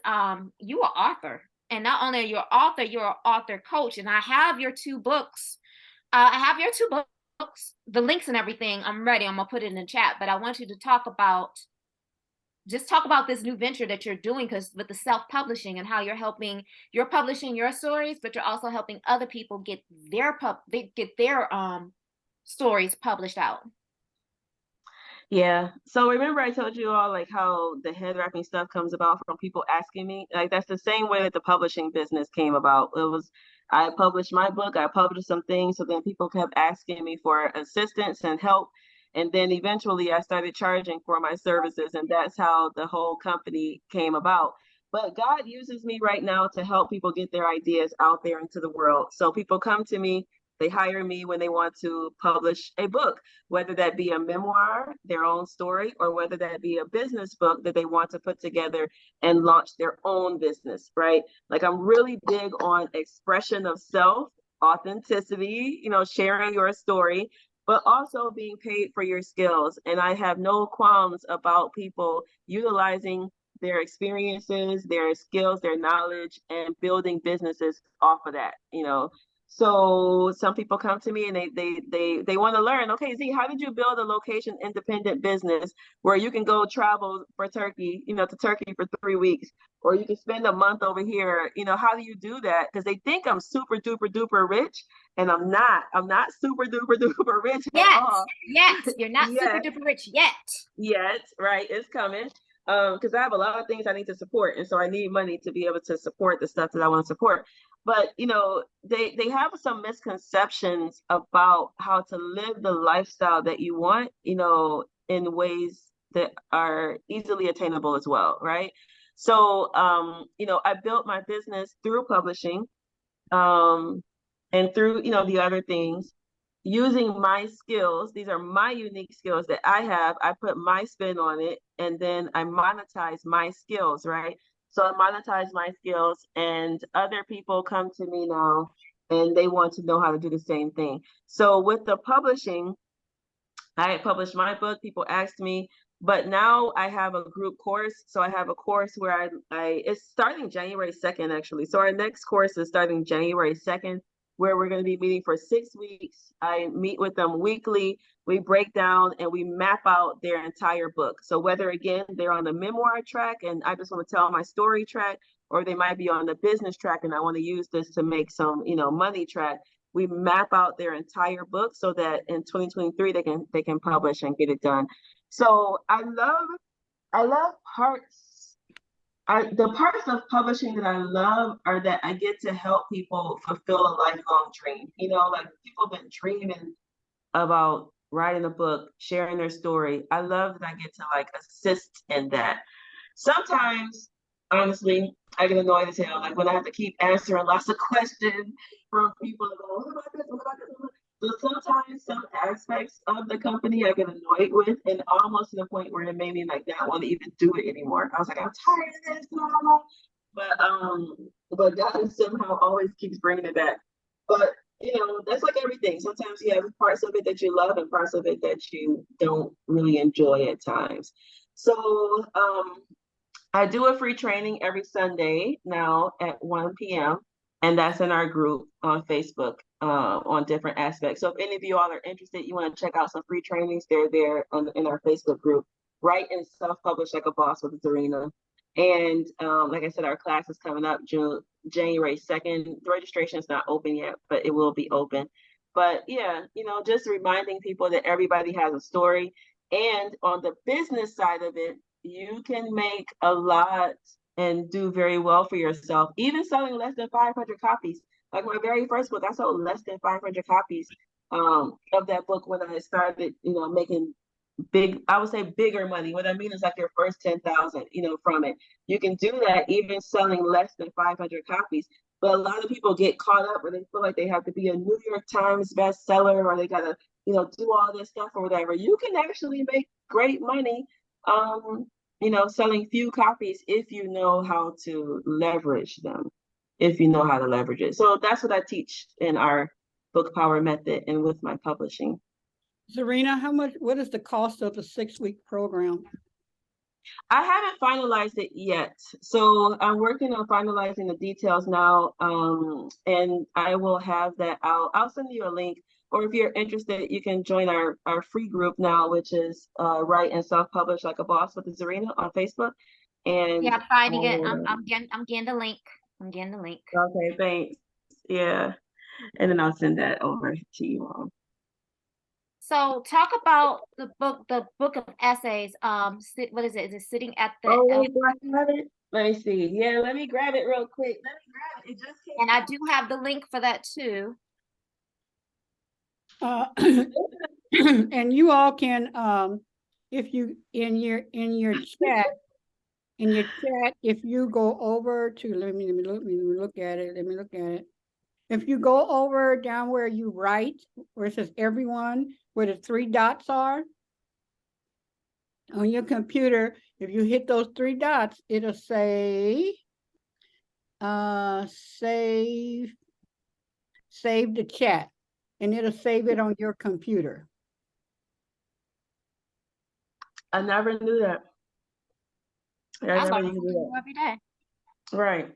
you are author, and not only are you an author, you're an author coach. And I have your 2 books. The links and everything. I'm ready. I'm gonna put it in the chat, but I want you to talk about just talk about this new venture that you're doing, because with the self-publishing and how you're publishing your stories, but you're also helping other people get their stories published out. Yeah. So remember I told you all like how the head wrapping stuff comes about from people asking me? Like that's the same way that the publishing business came about. It was I published my book, I published some things, so then people kept asking me for assistance and help. And then eventually I started charging for my services, and that's how the whole company came about. But God uses me right now to help people get their ideas out there into the world. So people come to me, they hire me when they want to publish a book, whether that be a memoir, their own story, or whether that be a business book that they want to put together and launch their own business, right? Like I'm really big on expression of self, authenticity, sharing your story, but also being paid for your skills. And I have no qualms about people utilizing their experiences, their skills, their knowledge, and building businesses off of that. So some people come to me and they want to learn, okay, Z, how did you build a location independent business where you can go travel for Turkey, to Turkey for 3 weeks, or you can spend a month over here? How do you do that? Because they think I'm super duper duper rich, and I'm not super duper duper rich at all. Yes, you're not super duper rich yet. Right, it's coming. Because I have a lot of things I need to support, and so I need money to be able to support the stuff that I want to support. But they have some misconceptions about how to live the lifestyle that you want, in ways that are easily attainable as well, right? So I built my business through publishing, and through the other things, using my skills. These are my unique skills that I have. I put my spin on it, and then I monetize my skills, right? So I monetize my skills, and other people come to me now and they want to know how to do the same thing. So with the publishing, I had published my book, people asked me, but now I have a group course. So I have a course where it's starting January 2nd, actually. So our next course is starting January 2nd, where we're going to be meeting for 6 weeks. I meet with them weekly. We break down and we map out their entire book. So whether, again, they're on the memoir track and I just want to tell my story track, or they might be on the business track and I want to use this to make some, money track. We map out their entire book so that in 2023 they can publish and get it done. So I love the parts of publishing that I love are that I get to help people fulfill a lifelong dream. Like people have been dreaming about writing a book, sharing their story. I love that I get to assist in that. Sometimes, honestly, I get annoyed as hell. Like when I have to keep answering lots of questions from people that go, what about this? What about this? So sometimes some aspects of the company I get annoyed with, and almost to the point where it made me not want to even do it anymore. I was like, I'm tired of this, blah, blah. But God somehow always keeps bringing it back. But that's like everything. Sometimes you have parts of it that you love and parts of it that you don't really enjoy at times. So I do a free training every Sunday now at 1 p.m. And that's in our group on Facebook on different aspects. So if any of you all are interested, you want to check out some free trainings, they're there in our Facebook group. Write and self-publish like a boss with Zarinah. And like I said, our class is coming up January 2nd. The registration is not open yet, but it will be open. But yeah, just reminding people that everybody has a story. And on the business side of it, you can make a lot and do very well for yourself, even selling less than 500 copies. Like my very first book, I sold less than 500 copies of that book when I started, making I would say bigger money. What I mean is like your first 10,000, from it. You can do that even selling less than 500 copies. But a lot of people get caught up where they feel like they have to be a New York Times bestseller, or they gotta, do all this stuff or whatever. You can actually make great money, selling few copies if you know how to leverage them, if you know how to leverage it. So that's what I teach in our book power method and with my publishing. Zarinah, what is the cost of the 6-week program? I haven't finalized it yet. So I'm working on finalizing the details now. And I will have that out. I'll send you a link. Or if you're interested, you can join our free group now, which is Write and Self-Publish Like a Boss with Zarinah on Facebook. And Yeah, I'm trying to get. I'm getting the link. I'm getting the link. okay, thanks. Yeah. And then I'll send that over to you all. So talk about the book of essays. What is it? Is it sitting at the? Oh, wait, do I have it? Let me see. Yeah, let me grab it real quick. Let me grab it. It just came And I out. do have the link for that too. And you all can, if you in your chat, if you go over to let me look at it. If you go over down where you write, where it says everyone, where the 3 dots are on your computer, if you hit those 3 dots, it'll say save the chat, and it'll save it on your computer. I never knew that. I never knew that. Every day. Right.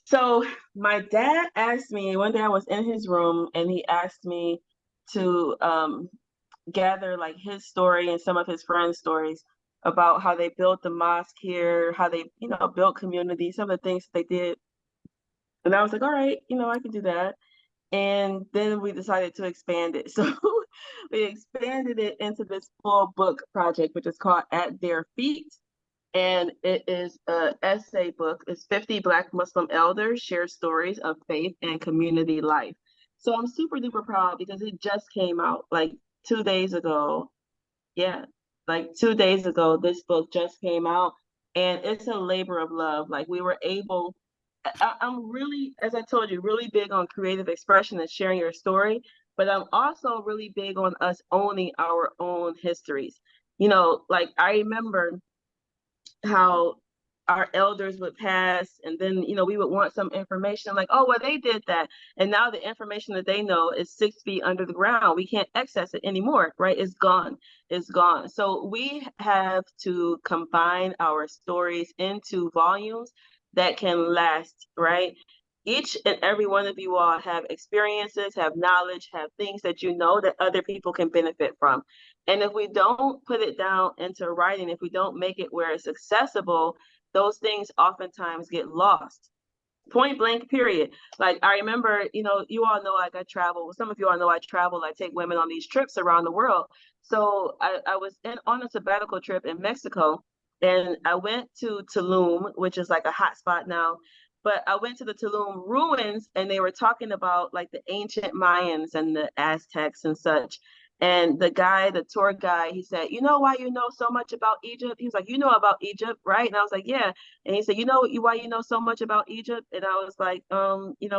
So my dad asked me one day, I was in his room and he asked me to gather like his story and some of his friends' stories about how they built the mosque here, how they, built community, some of the things that they did. And I was like, all right, I can do that. And then we decided to expand it. So we expanded it into this full book project, which is called At Their Feet. And it is an essay book. It's 50 Black Muslim elders share stories of faith and community life. So I'm super duper proud because it just came out like 2 days ago. Yeah, like 2 days ago, this book just came out, and it's a labor of love. Like we were able, I'm really, as I told you, really big on creative expression and sharing your story, but I'm also really big on us owning our own histories. Like I remember how our elders would pass and then we would want some information like, oh well, they did that, and now the information that they know is 6 feet under the ground. We can't access it anymore, right? It's gone. So we have to combine our stories into volumes that can last, right? Each and every one of you all have experiences, have knowledge, have things that that other people can benefit from. And if we don't put it down into writing, if we don't make it where it's accessible, those things oftentimes get lost. Point blank, period. Like I remember, you all know, like I travel. Some of you all know I travel. I take women on these trips around the world. So I was on a sabbatical trip in Mexico, and I went to Tulum, which is like a hot spot now. But I went to the Tulum ruins, and they were talking about like the ancient Mayans and the Aztecs and such. And the tour guide, he said, you know why you know so much about Egypt? He was like, you know about Egypt, right? And I was like, yeah. And he said, why you know so much about Egypt? And I was like,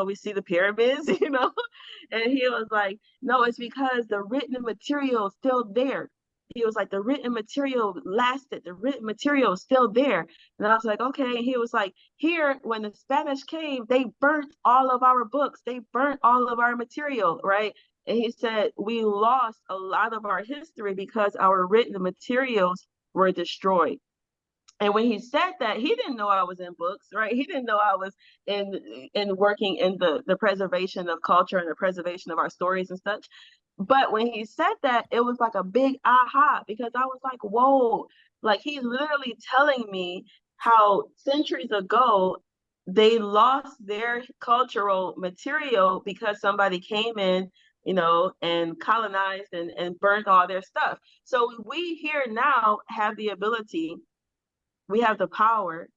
we see the pyramids, And he was like, no, it's because the written material is still there. He was like, the written material lasted. The written material is still there. And I was like, okay. And he was like, here, when the Spanish came, they burnt all of our books. They burnt all of our material, right? And he said, we lost a lot of our history because our written materials were destroyed. And when he said that, he didn't know I was in books, right? He didn't know I was in working in the preservation of culture and the preservation of our stories and such. But when he said that, it was like a big aha, because I was like, whoa, like he's literally telling me how centuries ago they lost their cultural material because somebody came in, and colonized and burnt all their stuff. So we here now have the ability, we have the power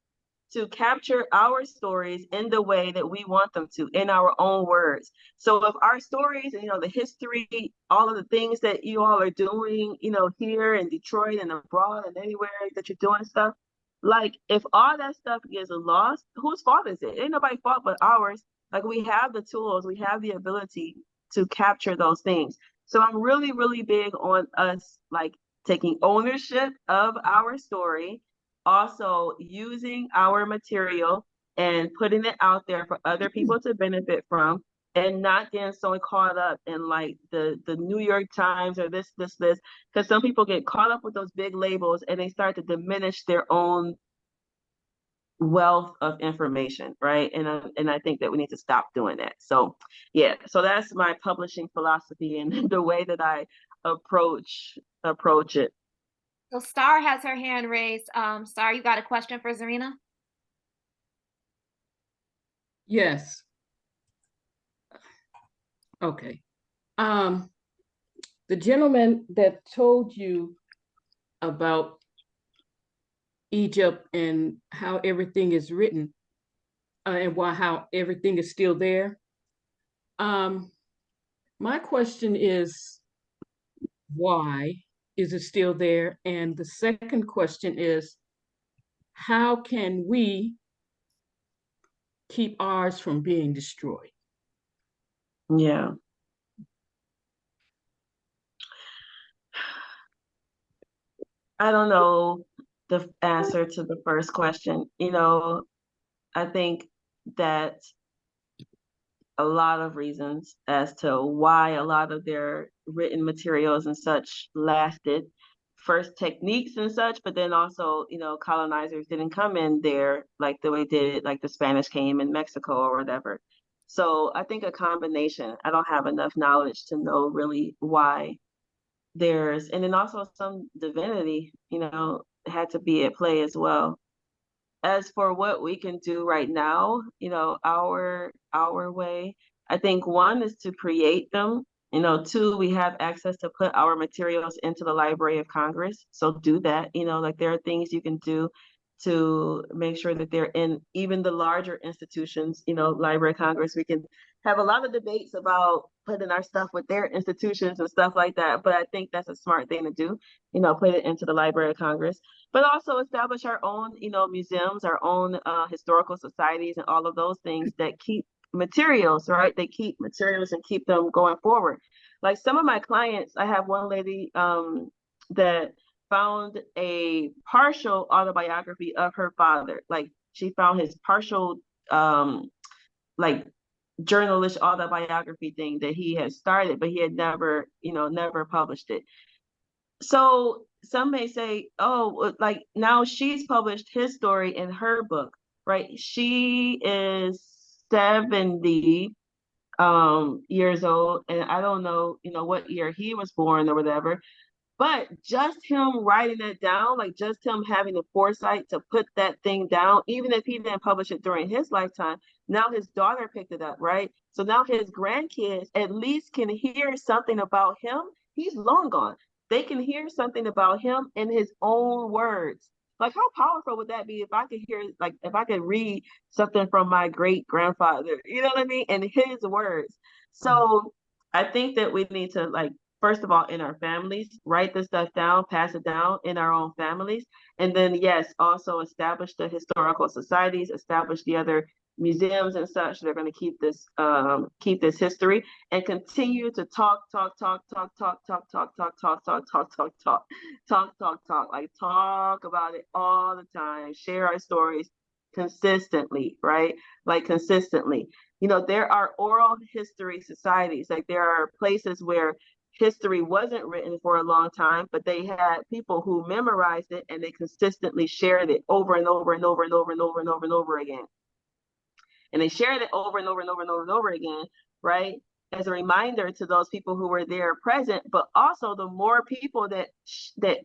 to capture our stories in the way that we want them to, in our own words. So if our stories and, the history, all of the things that you all are doing, here in Detroit and abroad and anywhere that you're doing stuff, like if all that stuff gets lost, whose fault is it? Ain't nobody's fault but ours. Like we have the tools, we have the ability to capture those things. So I'm really, really big on us like taking ownership of our story, also using our material and putting it out there for other people to benefit from, and not getting so caught up in like the New York Times or this, because some people get caught up with those big labels and they start to diminish their own wealth of information, right? And I think that we need to stop doing that. So yeah, so that's my publishing philosophy and the way that I approach it. So Star has her hand raised. Star, you got a question for Zarinah? Yes. Okay. The gentleman that told you about Egypt and how everything is written, and how everything is still there. My question is, why is it still there? And the second question is, how can we keep ours from being destroyed? Yeah. I don't know the answer to the first question. You know, I think that a lot of reasons as to why a lot of their written materials and such lasted. First, techniques and such, but then also, you know, colonizers didn't come in there like the way they did, like the Spanish came in Mexico or whatever. So I think a combination. I don't have enough knowledge to know really why there's, and then also some divinity, you know, had to be at play as well. As for what we can do right now, you know, our way, I think one is to create them. You know, two, we have access to put our materials into the Library of Congress. So do that. You know, like there are things you can do to make sure that they're in even the larger institutions, you know, Library of Congress. We can have a lot of debates about putting our stuff with their institutions and stuff like that. But I think that's a smart thing to do, you know, put it into the Library of Congress, but also establish our own, you know, museums, our own historical societies and all of those things that keep materials, right? They keep materials and keep them going forward. Like some of my clients, I have one lady that found a partial autobiography of her father. Like she found his partial like journalist autobiography thing that he had started, but he had never, you know, never published it. So some may say, oh, like now she's published his story in her book, right? She is 70 years old, and I don't know, you know, what year he was born or whatever. But just him writing that down, like just him having the foresight to put that thing down, even if he didn't publish it during his lifetime, now his daughter picked it up, right? So now his grandkids at least can hear something about him. He's long gone. They can hear something about him in his own words. Like how powerful would that be if I could hear, like if I could read something from my great grandfather, you know what I mean? In his words. So I think that we need to, like, first of all, in our families, write this stuff down, pass it down in our own families. And then, yes, also establish the historical societies, establish the other museums and such. They're going to keep this history and continue to talk, like talk about it all the time, share our stories consistently, right? Like consistently. You know, there are oral history societies, like there are places where history wasn't written for a long time, but they had people who memorized it and they consistently shared it over and over and over and over and over and over and over again. And they shared it over and over and over and over and over again, right? As a reminder to those people who were there present, but also the more people that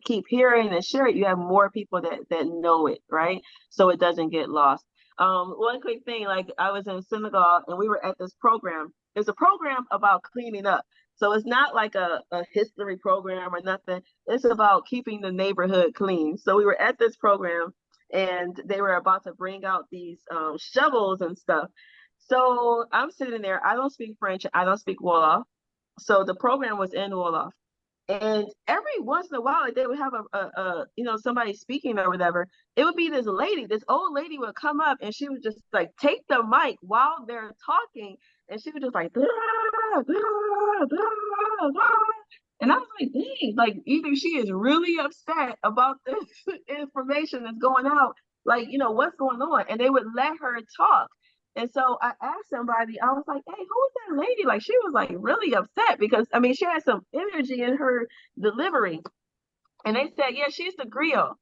keep hearing and share it, you have more people that know it, right? So it doesn't get lost. One quick thing, like I was in Senegal and we were at this program. It's a program about cleaning up. So it's not like a history program or nothing. It's about keeping the neighborhood clean. So we were at this program and they were about to bring out these shovels and stuff. So I'm sitting there. I don't speak French. I don't speak Wolof. So the program was in Wolof. And every once in a while, like they would have a you know, somebody speaking or whatever. It would be this lady, this old lady would come up and she would just like take the mic while they're talking, and she would just like, blah, blah, blah, blah. And I was like, dang, like either she is really upset about this information that's going out, like, you know, what's going on? And they would let her talk. And so I asked somebody, I was like, hey, who is that lady? Like, she was like really upset because, I mean, she had some energy in her delivery. And they said, yeah, she's the griot.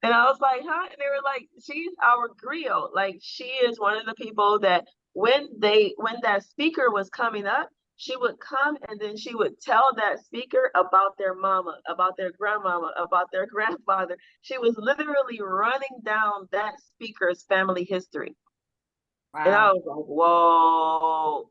And I was like, huh? And they were like, she's our griot. Like, she is one of the people that when that speaker was coming up, she would come and then she would tell that speaker about their mama, about their grandmama, about their grandfather. She was literally running down that speaker's family history. And I Wow. was like, whoa,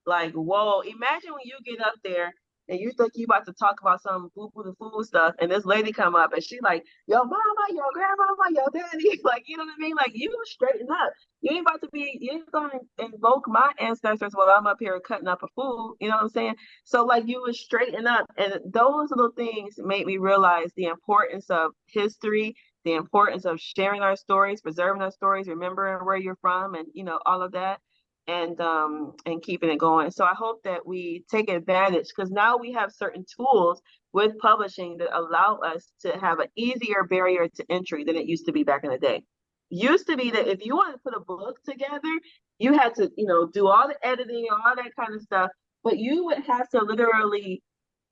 like, whoa, imagine when you get up there and you think you about to talk about some boo-boo the fool stuff, and this lady come up and she like, your mama, your grandmama, your daddy, like, you know what I mean? Like, you straighten up. You ain't about to be, you ain't gonna invoke my ancestors while I'm up here cutting up a fool, you know what I'm saying? So like, you would straighten up, and those little things made me realize the importance of history, the importance of sharing our stories, preserving our stories, remembering where you're from, and you know, all of that, and keeping it going. So I hope that we take advantage, because now we have certain tools with publishing that allow us to have an easier barrier to entry than it used to be back in the day. Used to be that if you wanted to put a book together, you had to, you know, do all the editing, all that kind of stuff, but you would have to literally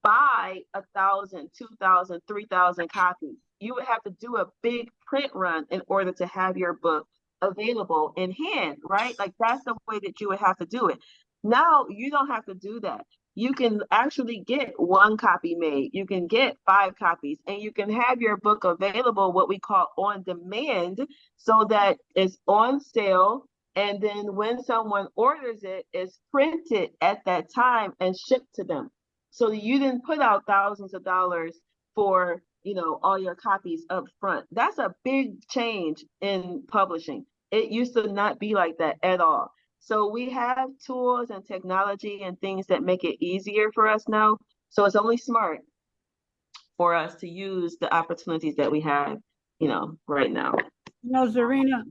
buy 1,000, 2,000, 3,000 copies. You would have to do a big print run in order to have your book available in hand, right? Like, that's the way that you would have to do it. Now you don't have to do that. You can actually get 1 copy made. You can get 5 copies, and you can have your book available, what we call on demand, so that it's on sale. And then when someone orders it, it's printed at that time and shipped to them. So you didn't put out thousands of dollars for, you know, all your copies up front. That's a big change in publishing. It used to not be like that at all. So we have tools and technology and things that make it easier for us now. So it's only smart for us to use the opportunities that we have, you know, right now. You know, Zarinah,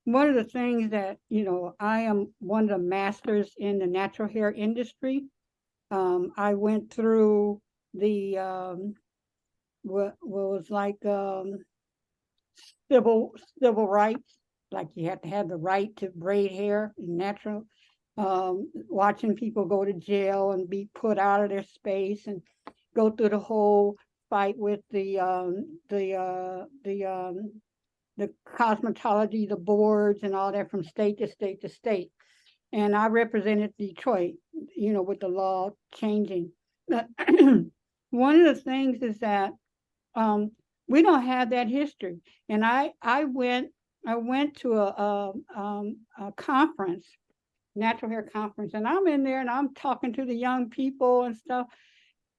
one of the things that, you know, I am one of the masters in the natural hair industry. I went through the what was like civil rights, like you had to have the right to braid hair and natural. Watching people go to jail and be put out of their space and go through the whole fight with the cosmetology, the boards and all that from state to state to state. And I represented Detroit, you know, with the law changing. One of the things is that we don't have that history. And I went to a conference, natural hair conference, and I'm in there and I'm talking to the young people and stuff.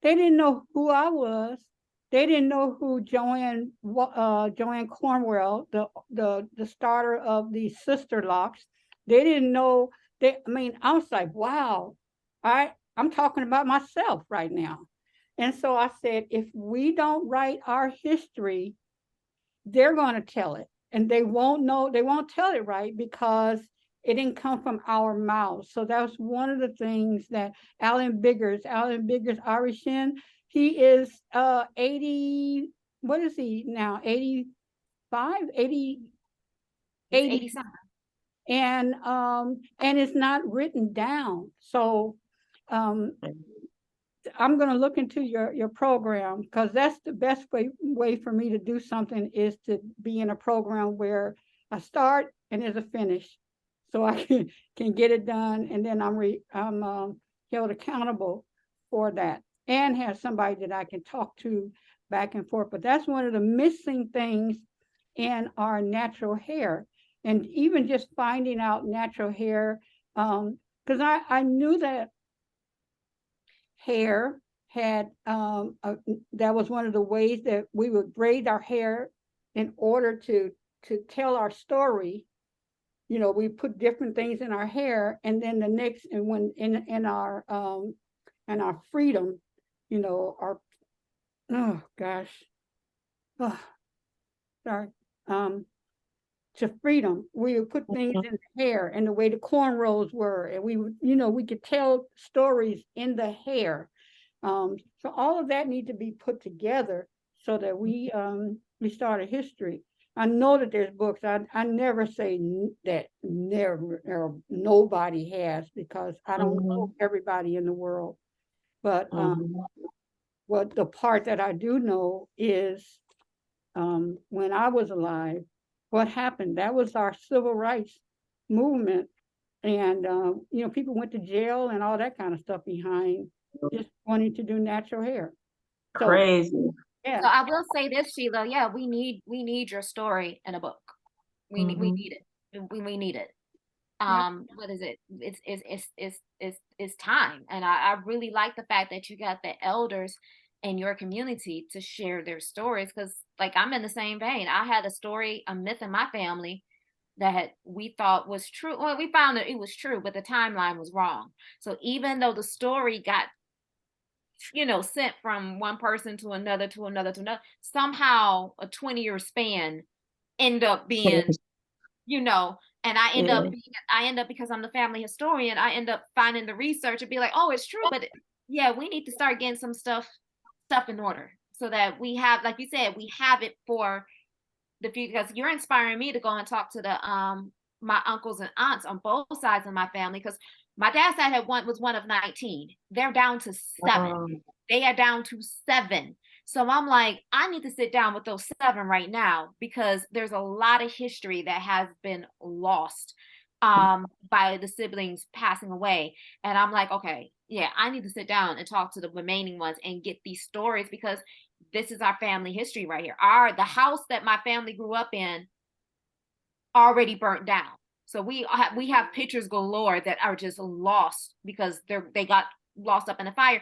They didn't know who I was. They didn't know who Joanne Cornwell, the starter of the Sister Locks. They didn't know. I mean, I was like, wow, I'm talking about myself right now. And so I said, if we don't write our history, they're going to tell it. And they won't tell it right because it didn't come from our mouths. So that was one of the things that Alan Biggers, Irishin, he is 80, what is he now? 85, 80, 80 something. And it's not written down. So I'm going to look into your program, because that's the best way for me to do something, is to be in a program where I start and there's a finish, so I can get it done, and then I'm held accountable for that and have somebody that I can talk to back and forth. But that's one of the missing things in our natural hair, and even just finding out natural hair, because I knew that hair had that was one of the ways that we would braid our hair in order to tell our story. You know, we put different things in our hair, and then the next, and when in our freedom, you know, our, oh gosh, oh, sorry, to freedom, we would put things in the hair, and the way the cornrows were, and we would, you know, we could tell stories in the hair. So all of that need to be put together so that we start a history. I know that there's books. I never say that never or nobody has, because I don't know everybody in the world. But what the part that I do know is when I was alive, what happened. That was our civil rights movement. And, people went to jail and all that kind of stuff behind just wanting to do natural hair. So, Crazy. yeah. So I will say this, Sheila. Yeah, we need your story in a book. We need it. We need it. What is it? It's time. And I really like the fact that you got the elders in your community to share their stories, because like I'm in the same vein. I had a story, a myth in my family that we thought was true. Well, we found that it was true, but the timeline was wrong. So even though the story got sent from one person to another to another to another, somehow a 20-year span end up being, and I end up because I'm the family historian, I end up finding the research and be like, oh, it's true. But yeah, we need to start getting some stuff in order so that we have, like you said, we have it for the future, because you're inspiring me to go and talk to the my uncles and aunts on both sides of my family, because my dad's side was one of 19. They're down to 7. They are down to 7. So I'm like, I need to sit down with those 7 right now, because there's a lot of history that has been lost by the siblings passing away. And I'm like, okay, yeah, I need to sit down and talk to the remaining ones and get these stories, because this is our family history right here. The house that my family grew up in already burnt down. So we have pictures galore that are just lost because they got lost up in the fire.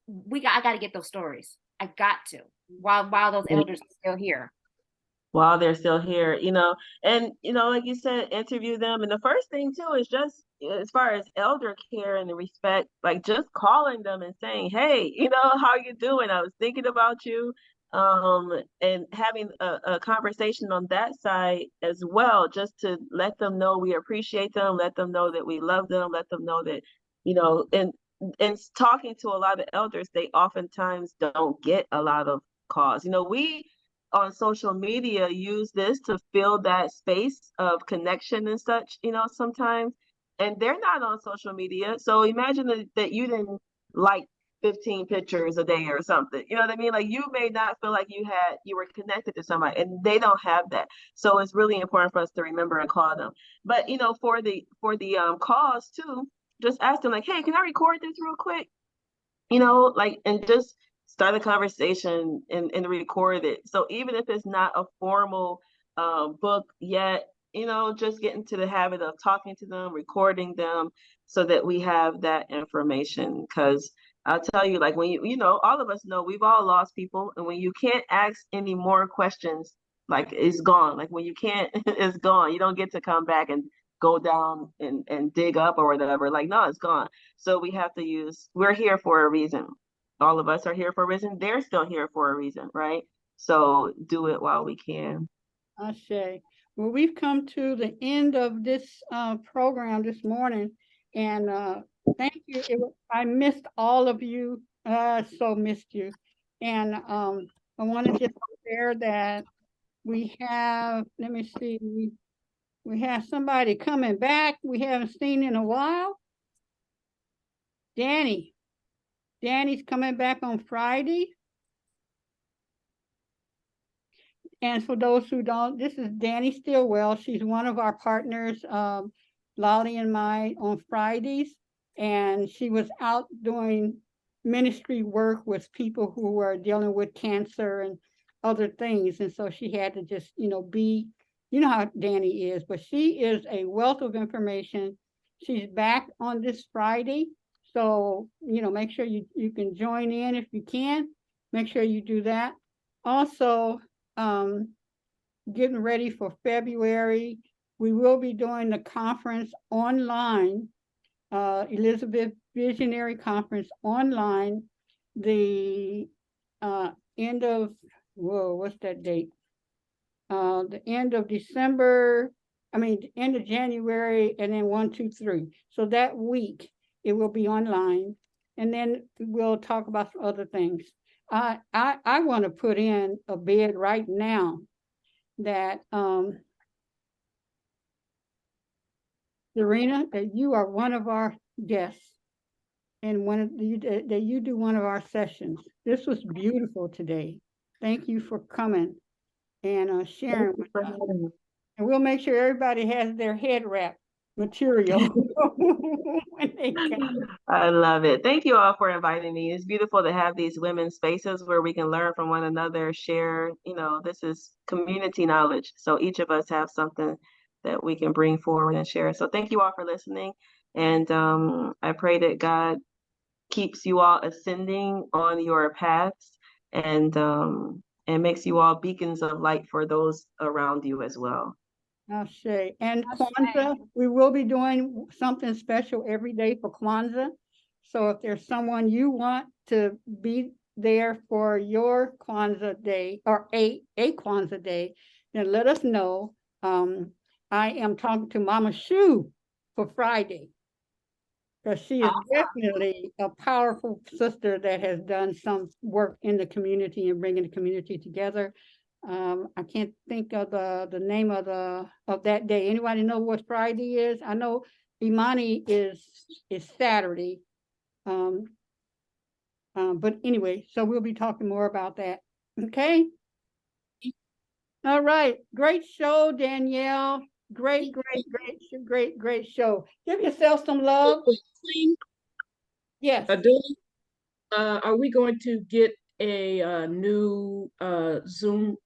I got to get those stories. I got to, while those elders are still here. While they're still here, and like you said, interview them. And the first thing too is just as far as elder care and the respect, like just calling them and saying, hey, how you doing? I was thinking about you. And having a conversation on that side as well, just to let them know we appreciate them, let them know that we love them, let them know that, and talking to a lot of elders, they oftentimes don't get a lot of calls. We on social media use this to fill that space of connection and such, sometimes, and they're not on social media. So imagine that you didn't like 15 pictures a day or something, you know what I mean? Like, you may not feel like you were connected to somebody, and they don't have that. So it's really important for us to remember and call them. But for the calls too, just ask them like, hey, can I record this real quick? And just start a conversation and record it. So even if it's not a formal book yet, just get into the habit of talking to them, recording them, so that we have that information. Because I'll tell you, like, when all of us know we've all lost people, and when you can't ask any more questions, like, it's gone. Like, when you can't, it's gone. You don't get to come back and go down and dig up or whatever. Like, no, it's gone. So we're here for a reason. All of us are here for a reason. They're still here for a reason, right? So do it while we can. Ashe. Well, we've come to the end of this program this morning, and thank you. I missed all of you. So missed you. And I want to just share that we have, let me see, we have somebody coming back we haven't seen in a while. Danny's coming back on Friday. And for those who don't, this is Danny Stillwell. She's one of our partners, Lolly and I, on Fridays. And she was out doing ministry work with people who were dealing with cancer and other things. And so she had to just, be, how Danny is, but she is a wealth of information. She's back on this Friday. So, make sure you can join in if you can. Make sure you do that. Also, getting ready for February, we will be doing the conference online, Elizabeth Visionary Conference online, the end of, what's that date? The end of December, the end of January, and then 1, 2, 3. So that week it will be online, and then we'll talk about some other things. I want to put in a bid right now that Zarinah, that you are one of our guests and that you do one of our sessions. This was beautiful today. Thank you for coming and sharing with us. And we'll make sure everybody has their head wrap material when they come. I love it. Thank you all for inviting me. It's beautiful to have these women's spaces where we can learn from one another, share, this is community knowledge. So each of us have something that we can bring forward and share. So thank you all for listening. And I pray that God keeps you all ascending on your paths and makes you all beacons of light for those around you as well. Ashe. And Kwanzaa, we will be doing something special every day for Kwanzaa. So if there's someone you want to be there for your Kwanzaa day or a Kwanzaa day, then let us know. I am talking to Mama Shu for Friday, because she is definitely a powerful sister that has done some work in the community and bringing the community together. I can't think of the name of that day. Anybody know what Friday is? I know Imani is Saturday. But anyway, so we'll be talking more about that. Okay. All right. Great show, Danyelle. Great show. Give yourself some love. Yes. Are we going to get a new Zoom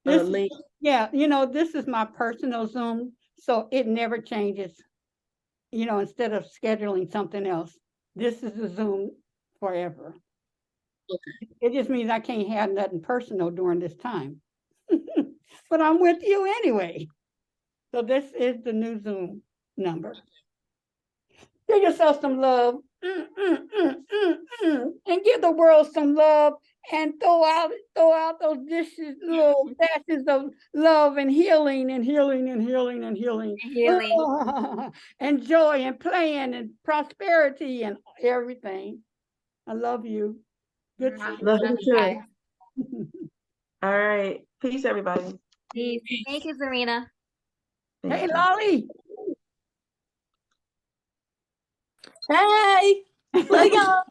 link? Yeah, this is my personal Zoom, so it never changes. Instead of scheduling something else, this is the Zoom forever. Okay. It just means I can't have nothing personal during this time. But I'm with you anyway. So this is the new Zoom number. Give yourself some love. And give the world some love, and throw out those dishes, little dashes of love and healing and healing and healing and healing. And joy and playing and prosperity and everything. I love you. Good to love you too. All right. Peace, everybody. Peace. Thank you, Zarinah. Hey, Lolly. Hey, look y'all.